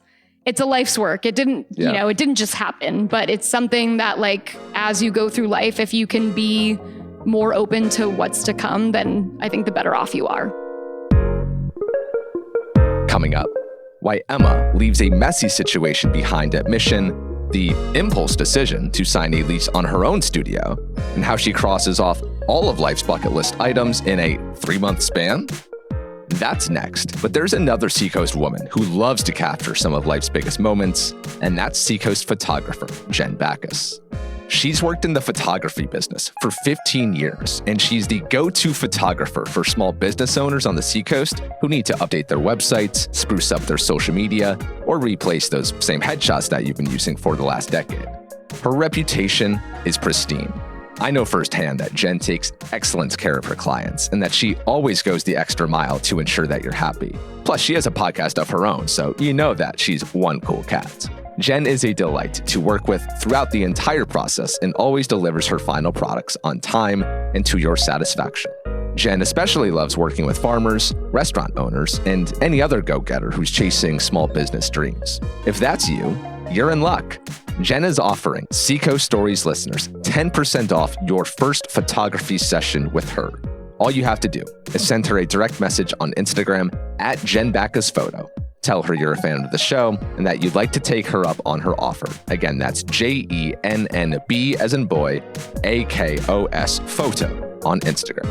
a life's work. It didn't, it didn't just happen, but it's something that like, as you go through life, if you can be more open to what's to come, then I think the better off you are. Coming up, why Emma leaves a messy situation behind at Mission, the impulse decision to sign a lease on her own studio, and how she crosses off all of life's bucket list items in a 3-month span. That's next. But there's another Seacoast woman who loves to capture some of life's biggest moments, and that's Seacoast photographer Jenn Bakos. She's worked in the photography business for 15 years, and she's the go-to photographer for small business owners on the Seacoast who need to update their websites, spruce up their social media, or replace those same headshots that you've been using for the last decade. Her reputation is pristine. I know firsthand that Jenn takes excellent care of her clients and that she always goes the extra mile to ensure that you're happy. Plus, she has a podcast of her own, so you know that she's one cool cat. Jenn is a delight to work with throughout the entire process and always delivers her final products on time and to your satisfaction. Jenn especially loves working with farmers, restaurant owners, and any other go-getter who's chasing small business dreams. If that's you, you're in luck. Jenn is offering Seacoast Stories listeners 10% off your first photography session with her. All you have to do is send her a direct message on Instagram at Jenn Bakos Photo. Tell her you're a fan of the show and that you'd like to take her up on her offer. Again, that's JENNB as in boy, AKOS Photo on Instagram.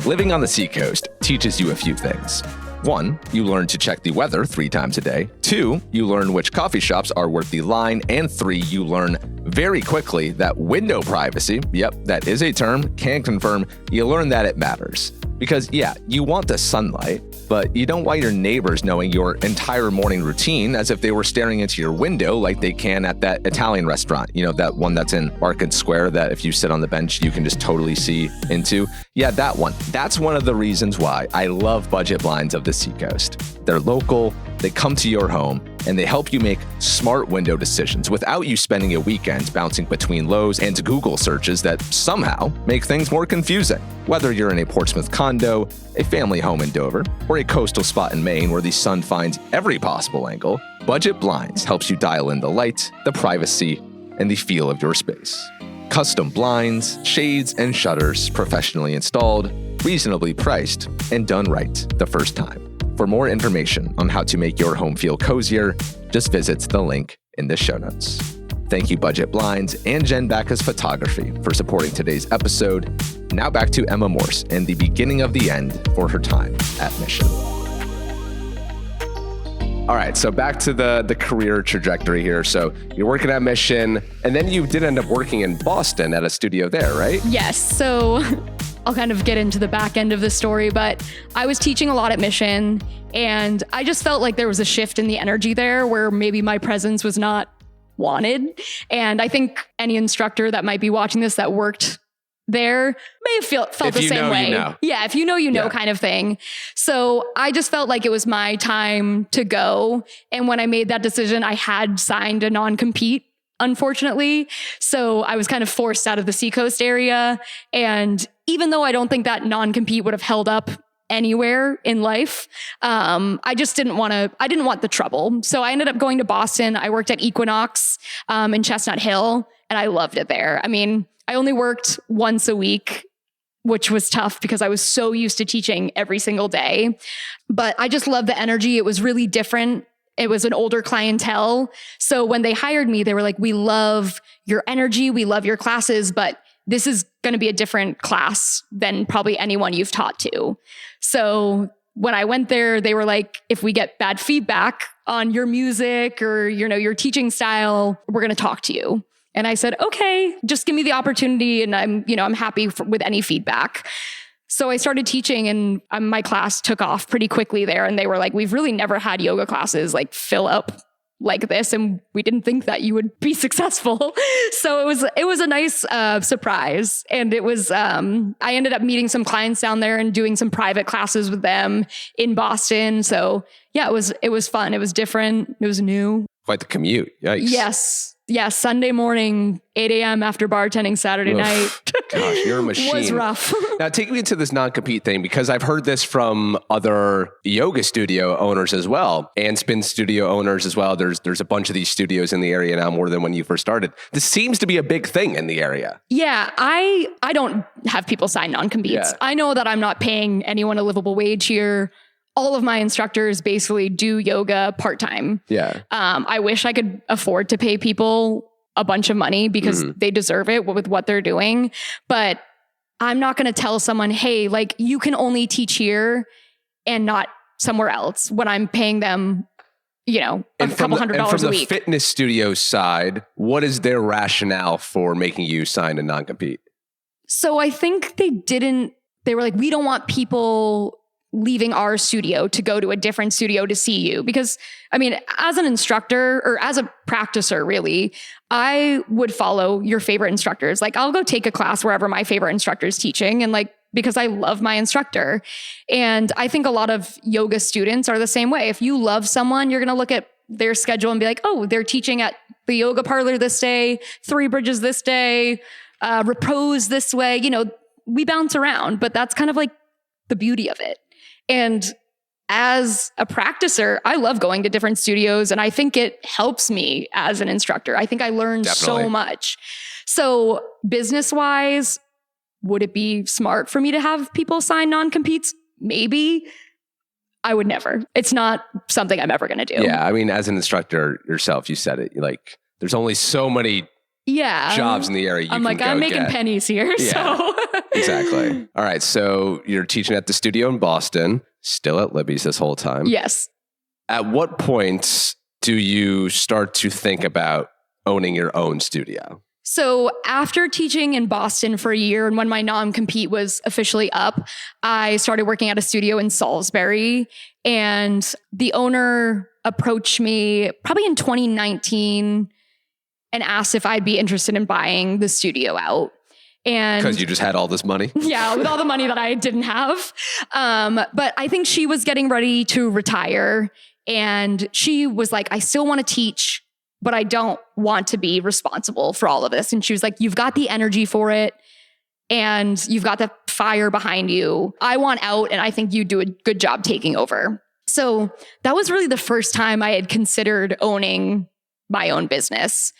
Living on the Seacoast teaches you a few things. 1, you learn to check the weather 3 times a day. 2, you learn which coffee shops are worth the line. And 3, you learn very quickly that window privacy, yep, that is a term, can confirm, you learn that it matters. Because yeah, you want the sunlight, but you don't want your neighbors knowing your entire morning routine as if they were staring into your window like they can at that Italian restaurant. You know, that one that's in Market Square that if you sit on the bench, you can just totally see into. Yeah, that one. That's one of the reasons why I love budget blinds of the Seacoast. They're local, they come to your home, and they help you make smart window decisions without you spending a weekend bouncing between Lowe's and Google searches that somehow make things more confusing. Whether you're in a Portsmouth condo, a family home in Dover, or a coastal spot in Maine where the sun finds every possible angle, Budget Blinds helps you dial in the light, the privacy, and the feel of your space. Custom blinds, shades, and shutters professionally installed, reasonably priced, and done right the first time. For more information on how to make your home feel cozier, just visit the link in the show notes. Thank you, Budget Blinds and Jenn Bakos Photography for supporting today's episode. Now back to Emma Morse and the beginning of the end for her time at Mission. All right, so back to the career trajectory here. So you're working at Mission, and then you did end up working in Boston at a studio there, right? Yes. So I'll kind of get into the back end of the story, but I was teaching a lot at Mission, and I just felt like there was a shift in the energy there where maybe my presence was not wanted. And I think any instructor that might be watching this that worked there may have felt the same way. You know. Yeah, if you know, you know, kind of thing. So I just felt like it was my time to go. And when I made that decision, I had signed a non-compete, unfortunately. So I was kind of forced out of the Seacoast area. And even though I don't think that non-compete would have held up anywhere in life, I just didn't want the trouble. So I ended up going to Boston. I worked at Equinox in Chestnut Hill, and I loved it there. I mean, I only worked once a week, which was tough because I was so used to teaching every single day. But I just loved the energy. It was really different. It was an older clientele. So when they hired me, they were like, we love your energy. We love your classes, but this is going to be a different class than probably anyone you've taught to. So when I went there, they were like, if we get bad feedback on your music or, your teaching style, we're going to talk to you. And I said, okay, just give me the opportunity. And I'm happy with any feedback. So I started teaching and my class took off pretty quickly there. And they were like, we've really never had yoga classes like fill up like this. And we didn't think that you would be successful. So it was a nice surprise. And it was, I ended up meeting some clients down there and doing some private classes with them in Boston. So yeah, it was fun. It was different. It was new. Quite the commute. Yikes. Yes. Yeah, Sunday morning, 8 a.m. after bartending Saturday night. Gosh, you're a machine. Was rough. Now, take me into this non-compete thing, because I've heard this from other yoga studio owners as well, and spin studio owners as well. There's a bunch of these studios in the area now, more than when you first started. This seems to be a big thing in the area. Yeah, I don't have people sign non-competes. Yeah. I know that I'm not paying anyone a livable wage here. All of my instructors basically do yoga part-time. Yeah. I wish I could afford to pay people a bunch of money because they deserve it with what they're doing. But I'm not going to tell someone, hey, like you can only teach here and not somewhere else when I'm paying them, a couple $100 a week. And from the fitness studio side, what is their rationale for making you sign a non-compete? So I think they were like, we don't want people leaving our studio to go to a different studio to see you. Because as an instructor or as a practicer, really, I would follow your favorite instructors. Like I'll go take a class wherever my favorite instructor is teaching because I love my instructor. And I think a lot of yoga students are the same way. If you love someone, you're going to look at their schedule and be like, oh, they're teaching at the Yoga Parlor this day, Three Bridges this day, Repose this way. We bounce around, but that's kind of like the beauty of it. And as a practicer, I love going to different studios and I think it helps me as an instructor. I think I learned so much. So business-wise, would it be smart for me to have people sign non-competes? Maybe. I would never. It's not something I'm ever going to do. Yeah. As an instructor yourself, you said it, like there's only so many jobs in the area I'm making pennies here. Yeah. So Exactly. All right. So you're teaching at the studio in Boston, still at Libby's this whole time. Yes. At what point do you start to think about owning your own studio? So after teaching in Boston for a year and when my non-compete was officially up, I started working at a studio in Salisbury, and the owner approached me probably in 2019 and asked if I'd be interested in buying the studio out. And because you just had all this money? Yeah, with all the money that I didn't have. But I think she was getting ready to retire. And she was like, I still want to teach, but I don't want to be responsible for all of this. And she was like, you've got the energy for it. And you've got the fire behind you. I want out. And I think you do a good job taking over. So that was really the first time I had considered owning my own business.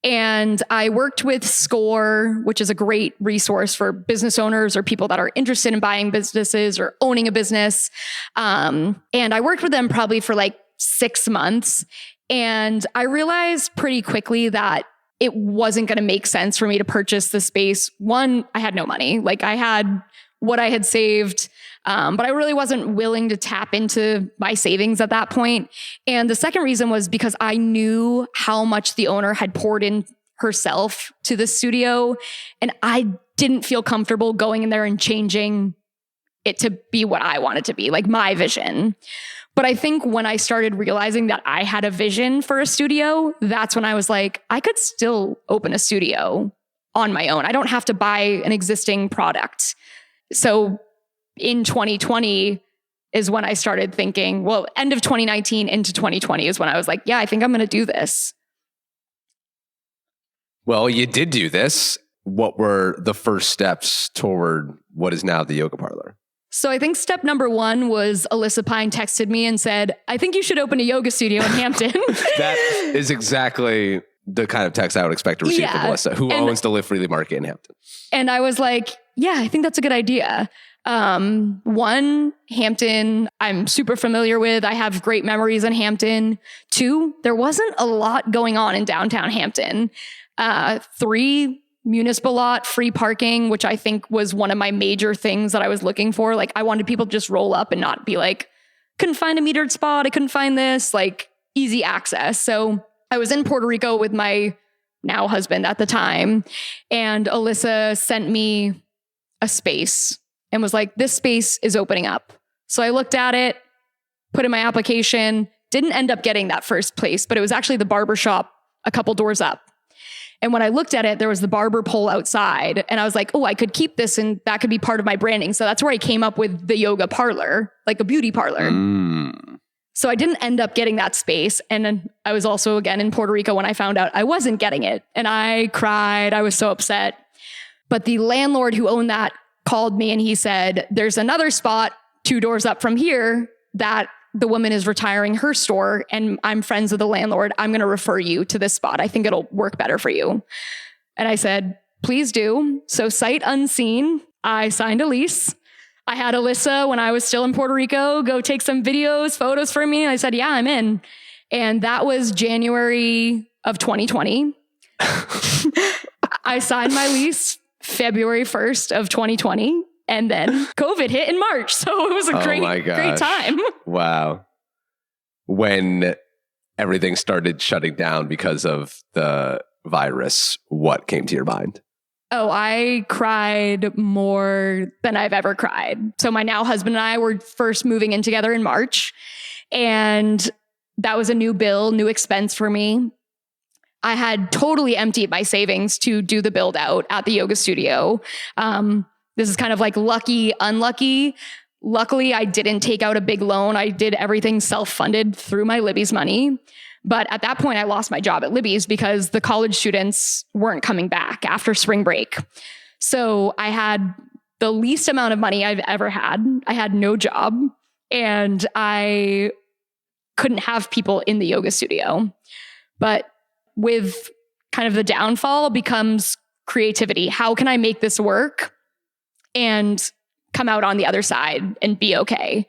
And I worked with Score, which is a great resource for business owners or people that are interested in buying businesses or owning a business. And I worked with them probably for like 6 months. And I realized pretty quickly that it wasn't going to make sense for me to purchase the space. One, I had no money. Like I had what I had saved, but I really wasn't willing to tap into my savings at that point. And the second reason was because I knew how much the owner had poured in herself to the studio. And I didn't feel comfortable going in there and changing it to be what I wanted to be, like my vision. But I think when I started realizing that I had a vision for a studio, that's when I was like, I could still open a studio on my own. I don't have to buy an existing product. So in 2020 is when I started thinking, well, end of 2019 into 2020 is when I was like, yeah, I think I'm going to do this. Well, you did do this. What were the first steps toward what is now the Yoga Parlor? So I think step number 1 was Alyssa Pine texted me and said, I think you should open a yoga studio in Hampton. That is exactly the kind of text I would expect to receive from Alyssa, who owns the Live Freely Market in Hampton. And I was like, yeah, I think that's a good idea. One, Hampton, I'm super familiar with. I have great memories in Hampton. 2, there wasn't a lot going on in downtown Hampton. 3, municipal lot, free parking, which I think was one of my major things that I was looking for. Like I wanted people to just roll up and not be like, couldn't find a metered spot. I couldn't find this, like easy access. So I was in Puerto Rico with my now husband at the time. And Alyssa sent me a space and was like, this space is opening up. So I looked at it, put in my application, didn't end up getting that first place, but it was actually the barber shop a couple doors up. And when I looked at it, there was the barber pole outside. And I was like, oh, I could keep this and that could be part of my branding. So that's where I came up with the yoga parlor, like a beauty parlor. So I didn't end up getting that space. And then I was also again in Puerto Rico when I found out I wasn't getting it. And I cried. I was so upset. But the landlord who owned that called me and he said, there's another spot 2 doors up from here that the woman is retiring her store and I'm friends with the landlord. I'm going to refer you to this spot. I think it'll work better for you. And I said, please do. So sight unseen, I signed a lease. I had Alyssa, when I was still in Puerto Rico, go take some videos, photos for me. And I said, yeah, I'm in. And that was January of 2020. I signed my lease February 1st of 2020. And then COVID hit in March. So it was a great time. Wow. When everything started shutting down because of the virus, what came to your mind? Oh, I cried more than I've ever cried. So my now husband and I were first moving in together in March. And that was a new bill, new expense for me. I had totally emptied my savings to do the build out at the yoga studio. This is kind of like lucky, unlucky. Luckily, I didn't take out a big loan. I did everything self-funded through my Libby's money. But at that point, I lost my job at Libby's because the college students weren't coming back after spring break. So I had the least amount of money I've ever had. I had no job and I couldn't have people in the yoga studio. But with kind of the downfall becomes creativity. How can I make this work and come out on the other side and be okay?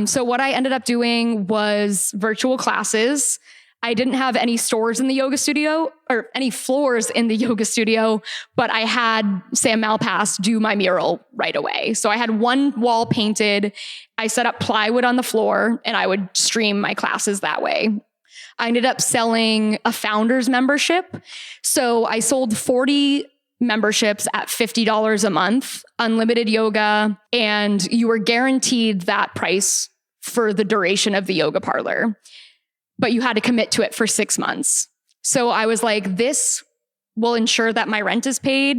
So what I ended up doing was virtual classes. I didn't have any stores in the yoga studio or any floors in the yoga studio, but I had Sam Malpass do my mural right away. So I had one wall painted. I set up plywood on the floor and I would stream my classes that way. I ended up selling a founder's membership. So I sold 40 memberships at $50 a month, unlimited yoga, and you were guaranteed that price for the duration of the yoga parlor, but you had to commit to it for 6 months. So I was like, this will ensure that my rent is paid.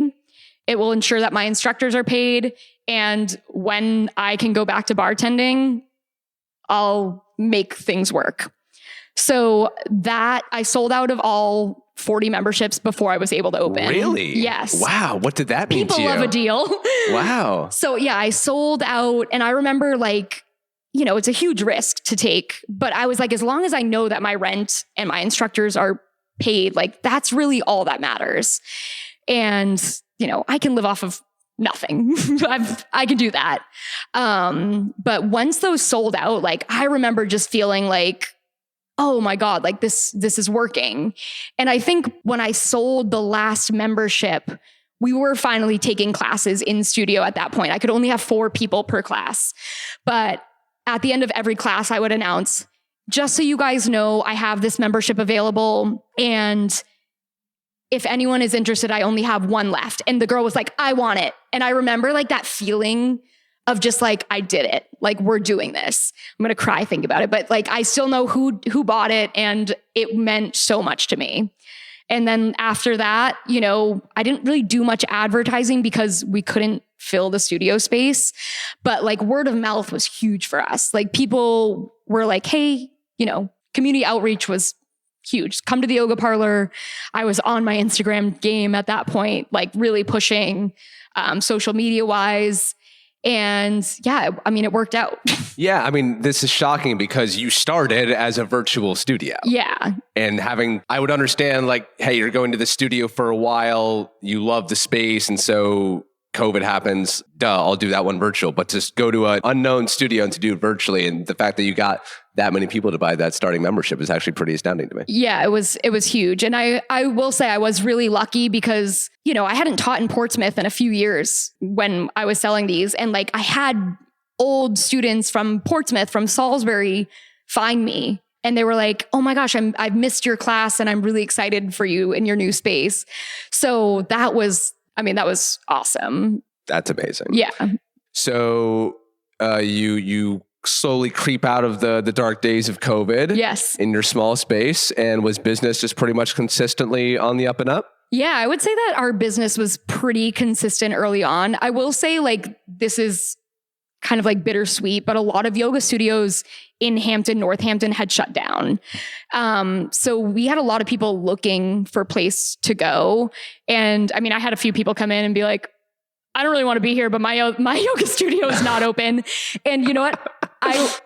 It will ensure that my instructors are paid. And when I can go back to bartending, I'll make things work. So that I sold out of all 40 memberships before I was able to open. Really? Yes. Wow. What did that mean to you? People love a deal. Wow. So yeah, I sold out and I remember like, you know, it's a huge risk to take, but I was like, as long as I know that my rent and my instructors are paid, like that's really all that matters. And, you know, I can live off of nothing. I can do that. But once those sold out, like I remember just feeling like, oh my God, like this is working. And I think when I sold the last membership, we were finally taking classes in studio at that point. I could only have 4 people per class. But at the end of every class, I would announce, just so you guys know, I have this membership available. And if anyone is interested, I only have 1 left. And the girl was like, I want it. And I remember like that feeling of just like, I did it. Like, we're doing this. I'm going to cry thinking about it. But like, I still know who bought it. And it meant so much to me. And then after that, you know, I didn't really do much advertising because we couldn't fill the studio space. But like word of mouth was huge for us. Like people were like, hey, you know, community outreach was huge. Come to the yoga parlor. I was on my Instagram game at that point, like really pushing social media wise. And yeah, I mean, it worked out. Yeah. I mean, this is shocking because you started as a virtual studio. Yeah. And I would understand like, hey, you're going to the studio for a while. You love the space. And so COVID happens, I'll do that one virtual. But to go to an unknown studio and to do it virtually, and the fact that you got that many people to buy that starting membership is actually pretty astounding to me. Yeah, it was huge. And I will say I was really lucky because, I hadn't taught in Portsmouth in a few years when I was selling these. And like I had old students from Portsmouth, from Salisbury, find me. And they were like, oh my gosh, I've missed your class and I'm really excited for you in your new space. So that was awesome. That's amazing. Yeah. So you slowly creep out of the dark days of COVID. Yes. In your small space. And was business just pretty much consistently on the up and up? Yeah, I would say that our business was pretty consistent early on. I will say like this is kind of like bittersweet, but a lot of yoga studios in Hampton, Northampton had shut down. So we had a lot of people looking for a place to go. And I mean, I had a few people come in and be like, I don't really want to be here, but my yoga studio is not open. And you know what?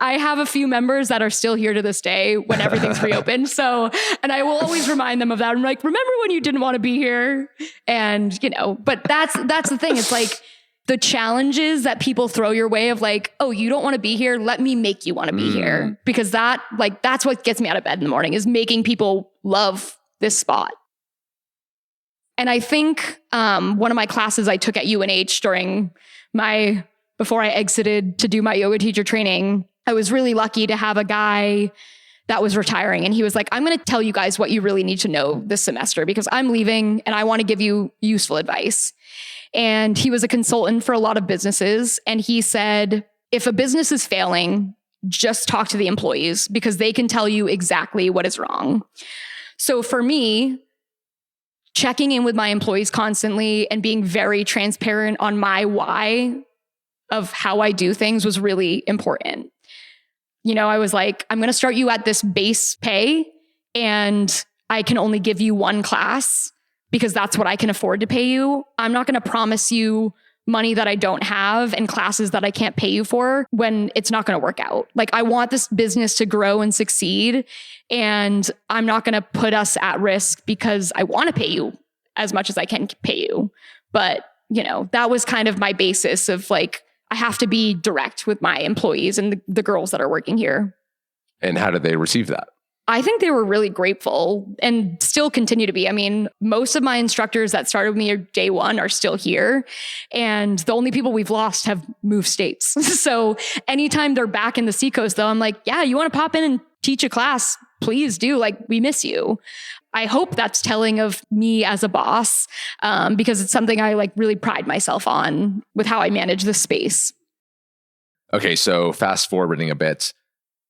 I have a few members that are still here to this day when everything's reopened. So, and I will always remind them of that. I'm like, remember when you didn't want to be here? And, but that's the thing. It's like the challenges that people throw your way of like, oh, you don't want to be here. Let me make you want to be here. Because that's what gets me out of bed in the morning, is making people love this spot. And I think one of my classes I took at UNH before I exited to do my yoga teacher training, I was really lucky to have a guy that was retiring. And he was like, I'm going to tell you guys what you really need to know this semester because I'm leaving and I want to give you useful advice. And he was a consultant for a lot of businesses. And he said, if a business is failing, just talk to the employees because they can tell you exactly what is wrong. So for me, checking in with my employees constantly and being very transparent on my why of how I do things was really important. I was like, I'm going to start you at this base pay and I can only give you one class because that's what I can afford to pay you. I'm not going to promise you money that I don't have and classes that I can't pay you for when it's not going to work out. Like I want this business to grow and succeed. And I'm not going to put us at risk because I want to pay you as much as I can pay you. But, that was kind of my basis of like, I have to be direct with my employees and the girls that are working here. And how did they receive that? I think they were really grateful and still continue to be. I mean, most of my instructors that started with me day one are still here. And the only people we've lost have moved states. So anytime they're back in the Seacoast, though, I'm like, yeah, you want to pop in and teach a class? Please do. Like, we miss you. I hope that's telling of me as a boss because it's something I like really pride myself on with how I manage this space. Okay, so fast forwarding a bit,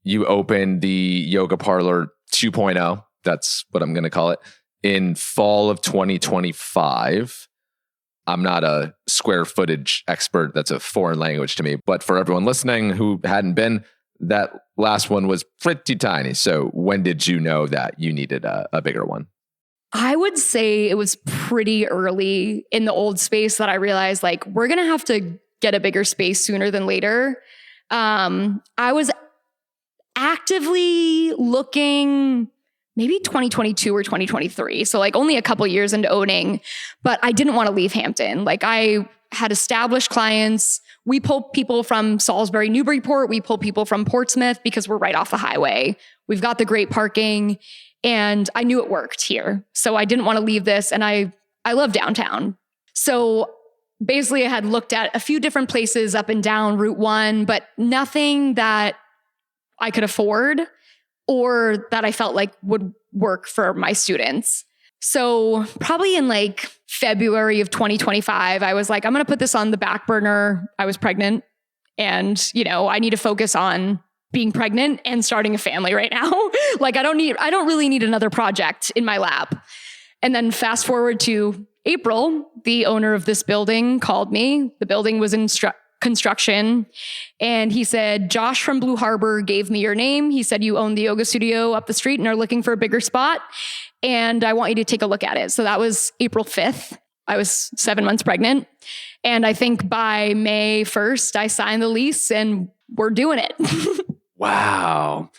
you opened the Yoga Parlor 2.0, that's what I'm going to call it, in fall of 2025. I'm not a square footage expert. That's a foreign language to me. But for everyone listening who hadn't been, that last one was pretty tiny. So when did you know that you needed a bigger one? I would say it was pretty early in the old space that I realized like, we're going to have to get a bigger space sooner than later. I was actively looking maybe 2022 or 2023. So like only a couple years into owning, but I didn't want to leave Hampton. Like I had established clients. We pull people from Salisbury, Newburyport. We pull people from Portsmouth because we're right off the highway. We've got the great parking and I knew it worked here. So I didn't want to leave this. And I love downtown. So basically I had looked at a few different places up and down Route 1, but nothing that I could afford or that I felt like would work for my students. So probably in like February of 2025, I was like, I'm going to put this on the back burner. I was pregnant and, I need to focus on being pregnant and starting a family right now. Like I don't really need another project in my lap. And then fast forward to April, the owner of this building called me. The building was in construction. And he said, Josh from Blue Harbor gave me your name. He said, you own the yoga studio up the street and are looking for a bigger spot. And I want you to take a look at it. So that was April 5th. I was 7 months pregnant. And I think by May 1st, I signed the lease and we're doing it. Wow.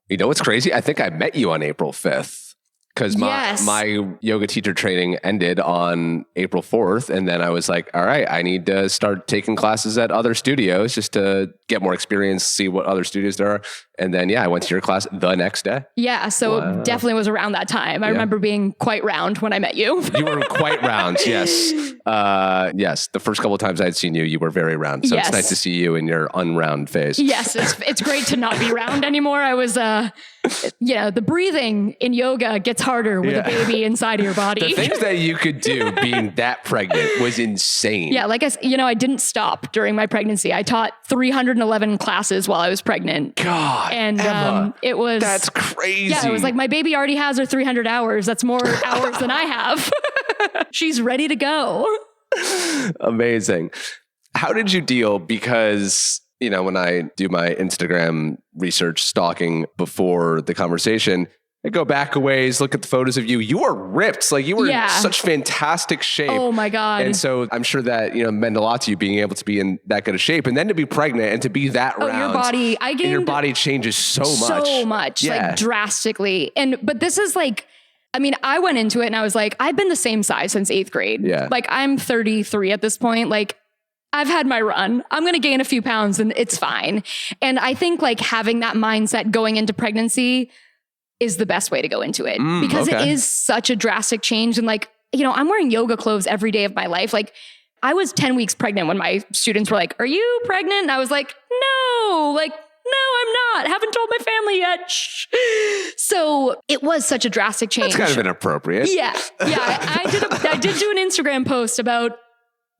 You know what's crazy? I think I met you on April 5th. Because my yoga teacher training ended on April 4th. And then I was like, all right, I need to start taking classes at other studios just to get more experience, see what other studios there are. And then, I went to your class the next day. Yeah. So it definitely was around that time. I remember being quite round when I met you. You were quite round. Yes. Yes. The first couple of times I'd seen you, you were very round. So it's nice to see you in your unround phase. Yes. It's great to not be round anymore. I was, the breathing in yoga gets harder with a baby inside of your body. The things that you could do being that pregnant was insane. Yeah, like I didn't stop during my pregnancy. I taught 311 classes while I was pregnant. God, and Emma, that's crazy. Yeah, it was like my baby already has her 300 hours. That's more hours than I have. She's ready to go. Amazing. How did you deal? Because when I do my Instagram research stalking before the conversation, I go back a ways, look at the photos of you. You are ripped. Like you were in such fantastic shape. Oh my God. And so I'm sure that, meant a lot to you being able to be in that good of shape and then to be pregnant and to be that round. Your body changes so much. Like drastically. But this is like, I went into it and I was like, I've been the same size since 8th grade. Yeah. Like I'm 33 at this point. Like I've had my run. I'm going to gain a few pounds and it's fine. And I think like having that mindset going into pregnancy is the best way to go into it because it is such a drastic change. And like, I'm wearing yoga clothes every day of my life. Like I was 10 weeks pregnant when my students were like, are you pregnant? And I was like, no, I'm not. Haven't told my family yet. Shh. So it was such a drastic change. That's kind of inappropriate. Yeah. I did do an Instagram post about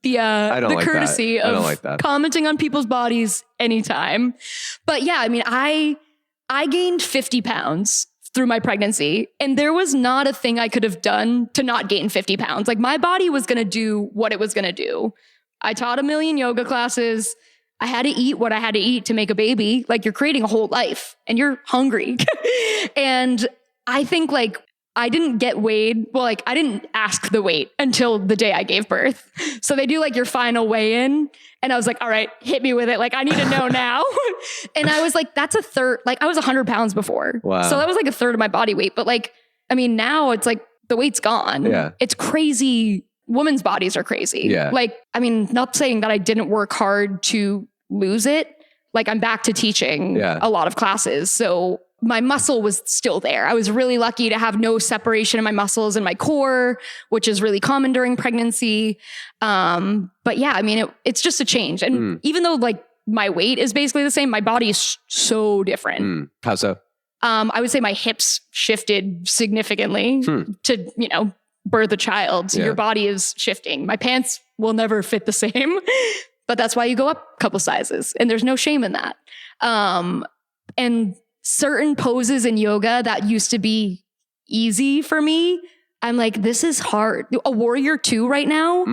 the courtesy of commenting on people's bodies anytime. But yeah, I gained 50 pounds through my pregnancy and there was not a thing I could have done to not gain 50 pounds. Like my body was going to do what it was going to do. I taught 1 million yoga classes. I had to eat what I had to eat to make a baby. Like you're creating a whole life and you're hungry. And I think like I didn't get weighed. Well, like I didn't ask the weight until the day I gave birth. So they do like your final weigh in. And I was like, all right, hit me with it. Like I need to know now. And I was like, that's a third. Like I was 100 pounds before. Wow. So that was like a third of my body weight. But like, now it's like the weight's gone. Yeah. It's crazy. Women's bodies are crazy. Yeah. Like, not saying that I didn't work hard to lose it. Like I'm back to teaching a lot of classes. So my muscle was still there. I was really lucky to have no separation in my muscles and my core, which is really common during pregnancy. But yeah, it's just a change. And even though like my weight is basically the same, my body is so different. How so? I would say my hips shifted significantly to, birth a child. So your body is shifting. My pants will never fit the same, but that's why you go up a couple sizes and there's no shame in that. And certain poses in yoga that used to be easy for me, I'm like, this is hard. A warrior 2 right now,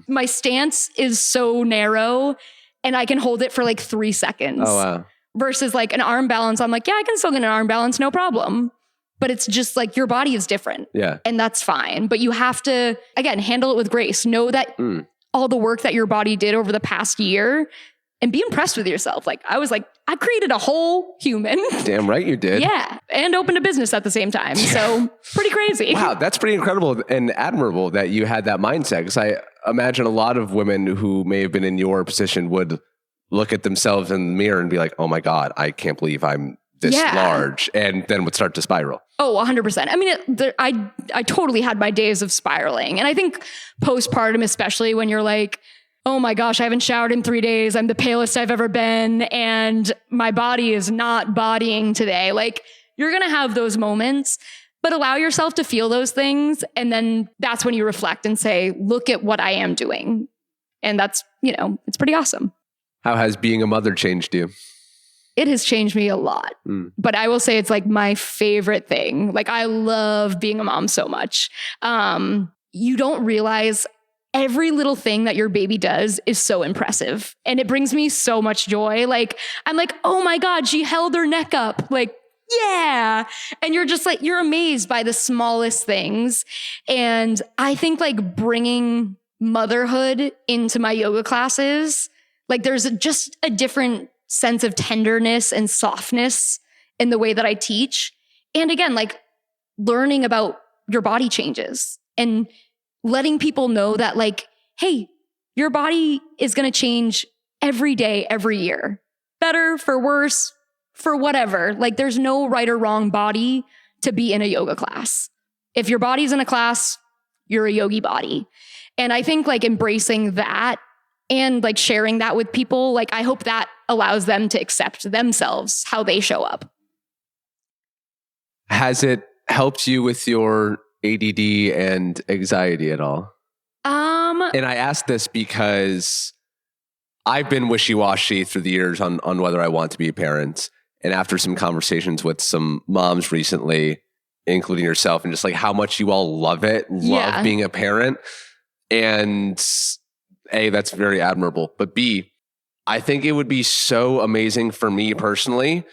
my stance is so narrow and I can hold it for like 3 seconds. Oh, wow. Versus like an arm balance, I'm like, yeah, I can still get an arm balance, no problem. But it's just like your body is different. Yeah. And that's fine. But you have to, again, handle it with grace. Know that all the work that your body did over the past year and be impressed with yourself. Like I was like, I created a whole human. Damn right you did. Yeah. And opened a business at the same time. So pretty crazy. Wow. That's pretty incredible and admirable that you had that mindset. Because I imagine a lot of women who may have been in your position would look at themselves in the mirror and be like, oh my God, I can't believe I'm this large, and then would start to spiral. Oh, 100%. I totally had my days of spiraling. And I think postpartum, especially when you're like, oh my gosh, I haven't showered in 3 days. I'm the palest I've ever been. And my body is not bodying today. Like you're going to have those moments, but allow yourself to feel those things. And then that's when you reflect and say, look at what I am doing. And that's, it's pretty awesome. How has being a mother changed you? It has changed me a lot, but I will say it's like my favorite thing. Like I love being a mom so much. You don't realize every little thing that your baby does is so impressive and it brings me so much joy. Like I'm like, oh my God, she held her neck up. Like, yeah. And you're just like, you're amazed by the smallest things. And I think like bringing motherhood into my yoga classes, like there's just a different sense of tenderness and softness in the way that I teach. And again, like learning about your body changes, and letting people know that like, hey, your body is going to change every day, every year, better, for worse, for whatever. Like there's no right or wrong body to be in a yoga class. If your body's in a class, you're a yogi body. And I think like embracing that and like sharing that with people, like I hope that allows them to accept themselves, how they show up. Has it helped you with your ADD and anxiety at all? And I ask this because I've been wishy-washy through the years on whether I want to be a parent. And after some conversations with some moms recently, including yourself, and just like how much you all love being a parent. And A, that's very admirable. But B, I think it would be so amazing for me personally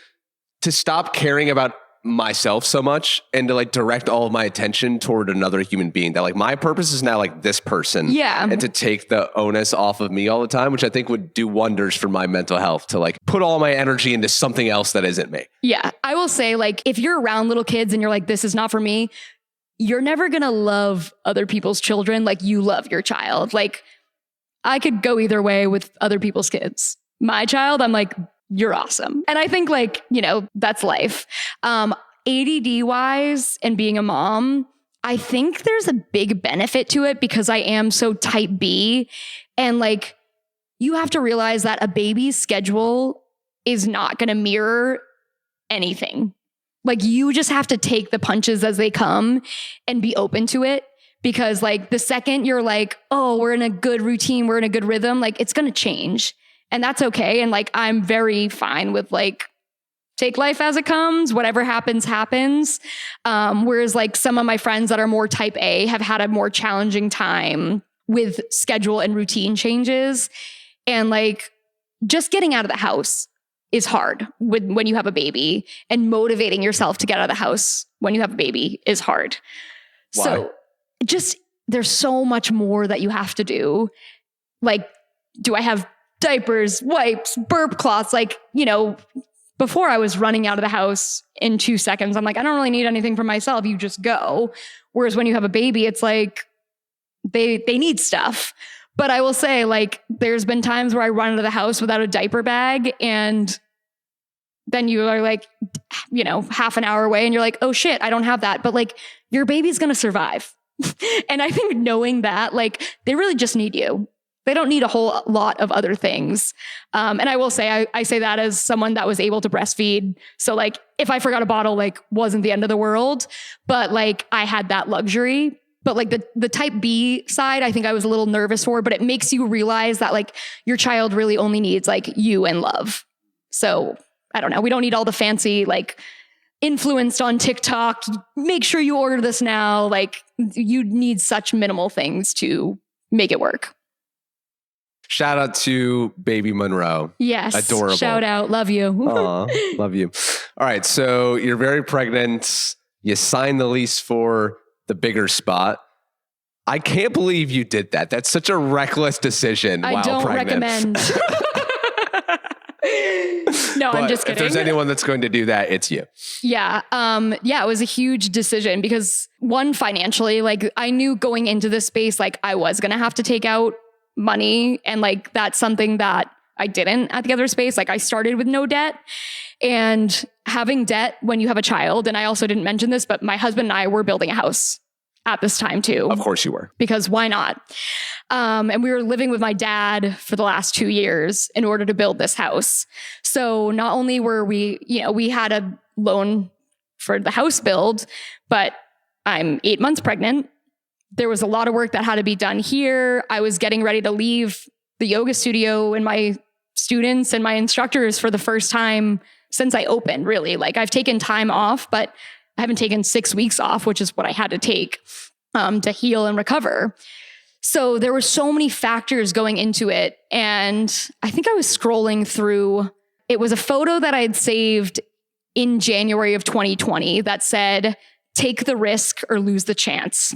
to stop caring about myself so much and to like direct all of my attention toward another human being. That like my purpose is now like this person. Yeah. And to take the onus off of me all the time, which I think would do wonders for my mental health, to like put all my energy into something else that isn't me. Yeah. I will say like, if you're around little kids and you're like, this is not for me, you're never going to love other people's children like you love your child. Like I could go either way with other people's kids. My child, I'm like, you're awesome. And I think like, you know, that's life. ADD wise and being a mom, I think there's a big benefit to it because I am so type B. And like, you have to realize that a baby's schedule is not going to mirror anything. Like you just have to take the punches as they come and be open to it. Because like the second you're like, oh, we're in a good routine, we're in a good rhythm, like it's going to change. And that's okay. And like, I'm very fine with like, take life as it comes, whatever happens, happens. Whereas like some of my friends that are more type A have had a more challenging time with schedule and routine changes. And like, just getting out of the house is hard when you have a baby, and motivating yourself to get out of the house when you have a baby is hard. Why? So just, there's so much more that you have to do. Like, do I have diapers, wipes, burp cloths? Like, you know, before I was running out of the house in 2 seconds. I'm like, I don't really need anything for myself. You just go. Whereas when you have a baby, it's like they need stuff. But I will say, like, there's been times where I run out of the house without a diaper bag, and then you are like, you know, half an hour away and you're like, oh shit, I don't have that. But like, your baby's going to survive. And I think knowing that, like, they really just need you. They don't need a whole lot of other things. And I will say, I say that as someone that was able to breastfeed. So like, if I forgot a bottle, like, wasn't the end of the world, but like, I had that luxury. But like the type B side, I think I was a little nervous for, but it makes you realize that like your child really only needs like you and love. So I don't know. We don't need all the fancy, like, influenced on TikTok. Make sure you order this now. Like, you need such minimal things to make it work. Shout out to baby Monroe. Yes. Adorable. Shout out. Love you. Aw, love you. All right. So you're very pregnant. You signed the lease for the bigger spot. I can't believe you did that. That's such a reckless deciation while don't pregnant. recommend. No, But I'm just kidding. if there's anyone that's going to do that, it's you. Yeah. Yeah, it was a huge decision because one, financially, like, I knew going into this space, like, I was going to have to take out money. And like, that's something that I didn't at the other space. Like, I started with no debt, and having debt when you have a child. And I also didn't mention this, but my husband and I were building a house at this time too. Of course you were. Because why not? And we were living with my dad for the last 2 years in order to build this house. So not only were we, you know, we had a loan for the house build, but I'm 8 months pregnant. There was a lot of work that had to be done here. I was getting ready to leave the yoga studio and my students and my instructors for the first time since I opened, really. Like, I've taken time off, but I haven't taken 6 weeks off, which is what I had to take to heal and recover. So there were so many factors going into it. And I think I was scrolling through, it was a photo that I had saved in January of 2020 that said, take the risk or lose the chance.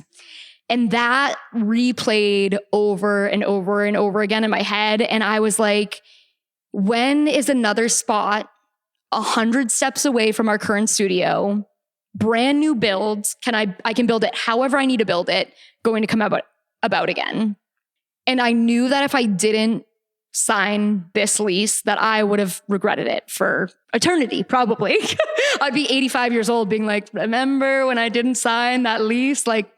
And that replayed over and over and over again in my head. And I was like, when is another spot 100 steps away from our current studio brand new builds. I can build it however I need to build it, going to come about again. And I knew that if I didn't sign this lease, that I would have regretted it for eternity, probably. I'd be 85 years old being like, remember when I didn't sign that lease? Like,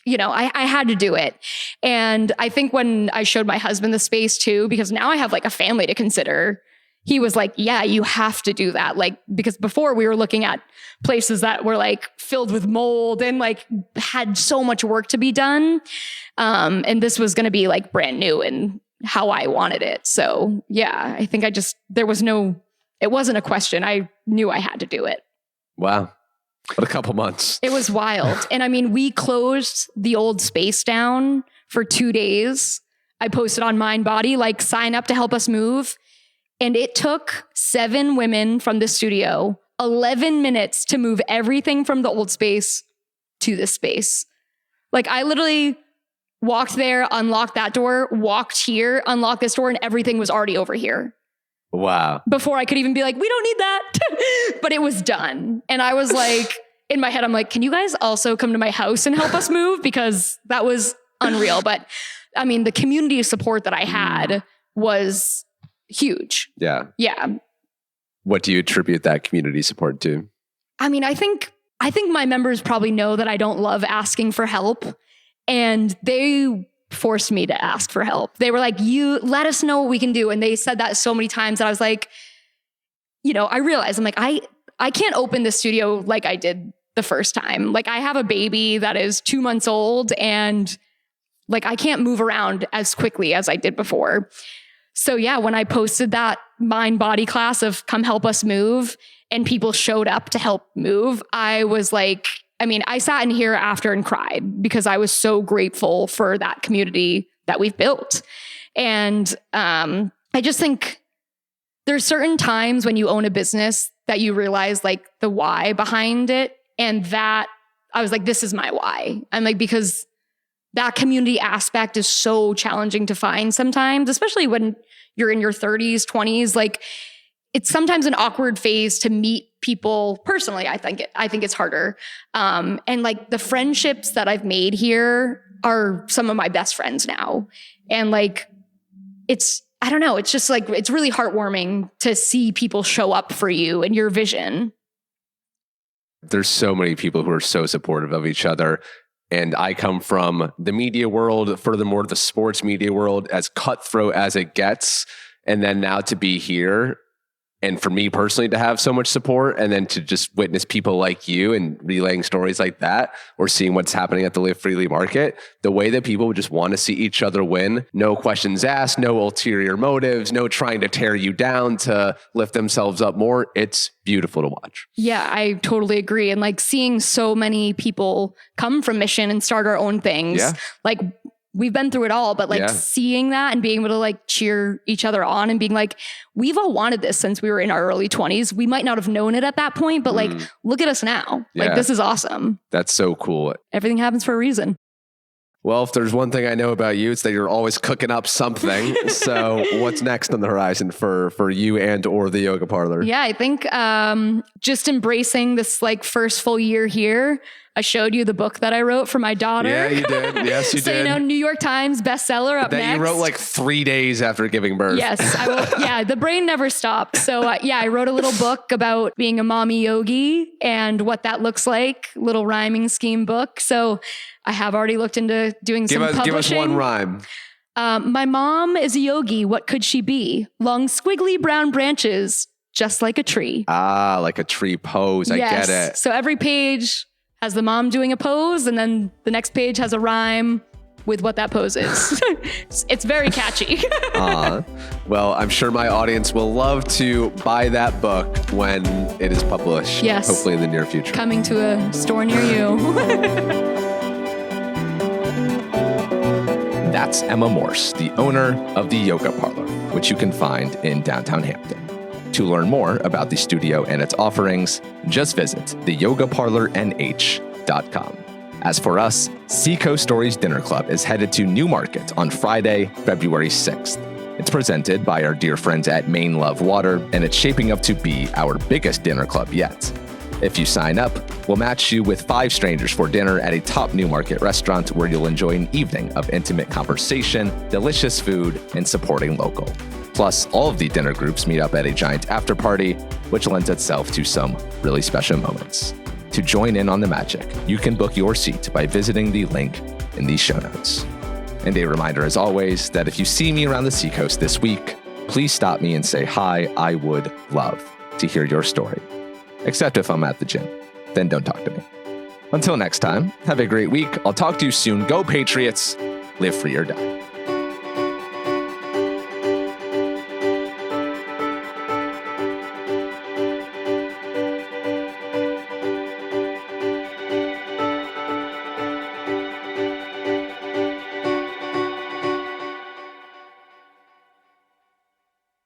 you know, I had to do it. And I think when I showed my husband the space too, because now I have like a family to consider, he was like, yeah, you have to do that. Like, because before we were looking at places that were like filled with mold and like had so much work to be done. And this was going to be like brand new and how I wanted it. So yeah, I think it wasn't a question. I knew I had to do it. Wow. What a couple months. It was wild. And I mean, we closed the old space down for 2 days. I posted on MindBody, like, sign up to help us move. And it took 7 women from the studio 11 minutes to move everything from the old space to this space. Like, I literally walked there, unlocked that door, walked here, unlocked this door, and everything was already over here. Wow. Before I could even be like, we don't need that. But it was done. And I was like, in my head, I'm like, can you guys also come to my house and help us move? Because that was unreal. But I mean, the community support that I had was huge. Yeah. Yeah. What do you attribute that community support to? I mean, I think my members probably know that I don't love asking for help. And they forced me to ask for help. They were like, you let us know what we can do. And they said that so many times that I was like, you know, I realized I'm like, I can't open the studio like I did the first time. Like, I have a baby that is 2 months old and like, I can't move around as quickly as I did before. So yeah, when I posted that MindBody class of come help us move and people showed up to help move, I was like, I mean, I sat in here after and cried because I was so grateful for that community that we've built. And I just think there's certain times when you own a business that you realize like the why behind it. And that I was like, this is my why. I'm like, because that community aspect is so challenging to find sometimes, especially when you're in your 30s, 20s. Like, it's sometimes an awkward phase to meet people personally. I think it's harder. And like the friendships that I've made here are some of my best friends now. And like, I don't know, it's just like, it's really heartwarming to see people show up for you and your vision. There's so many people who are so supportive of each other. And I come from the media world, furthermore, the sports media world, as cutthroat as it gets. And then now to be here, and for me personally to have so much support, and then to just witness people like you and relaying stories like that, or seeing what's happening at the Live Freely market, the way that people just want to see each other win, no questions asked, no ulterior motives, no trying to tear you down to lift themselves up more. It's beautiful to watch. Yeah, I totally agree. And like seeing so many people come from Mission and start our own things, like we've been through it all, but like seeing that and being able to like cheer each other on and being like, we've all wanted this since we were in our early 20s. We might not have known it at that point, but like, look at us now. Like, this is awesome. That's so cool. Everything happens for a reason. Well, if there's one thing I know about you, it's that you're always cooking up something. So what's next on the horizon for you and or the Yoga Parlor? Yeah, I think just embracing this like first full year here. I showed you the book that I wrote for my daughter. Yeah, you did. Yes, you so, did. You know, New York Times bestseller up next. That you wrote like 3 days after giving birth. Yes, I will. Yeah, the brain never stops. So I wrote a little book about being a mommy yogi and what that looks like. Little rhyming scheme book. So I have already looked into doing some publishing. Give us one rhyme. My mom is a yogi. What could she be? Long squiggly brown branches, just like a tree. Ah, like a tree pose. I get it. So every page has the mom doing a pose, and then the next page has a rhyme with what that pose is. It's very catchy. Well, I'm sure my audience will love to buy that book when it is published. Yes. Hopefully in the near future. Coming to a store near you. That's Emma Morse, the owner of the Yoga Parlor, which you can find in downtown Hampton. To learn more about the studio and its offerings, just visit theyogaparlornh.com. As for us, Seacoast Stories Dinner Club is headed to Newmarket on Friday, February 6th. It's presented by our dear friends at Maine Love Water, and it's shaping up to be our biggest dinner club yet. If you sign up, will match you with 5 strangers for dinner at a top Newmarket restaurant where you'll enjoy an evening of intimate conversation, delicious food, and supporting local. Plus, all of the dinner groups meet up at a giant after party, which lends itself to some really special moments. To join in on the magic, you can book your seat by visiting the link in the show notes. And a reminder, as always, that if you see me around the Seacoast this week, please stop me and say hi. I would love to hear your story. Except if I'm at the gym, then don't talk to me. Until next time, have a great week. I'll talk to you soon. Go Patriots. Live free or die.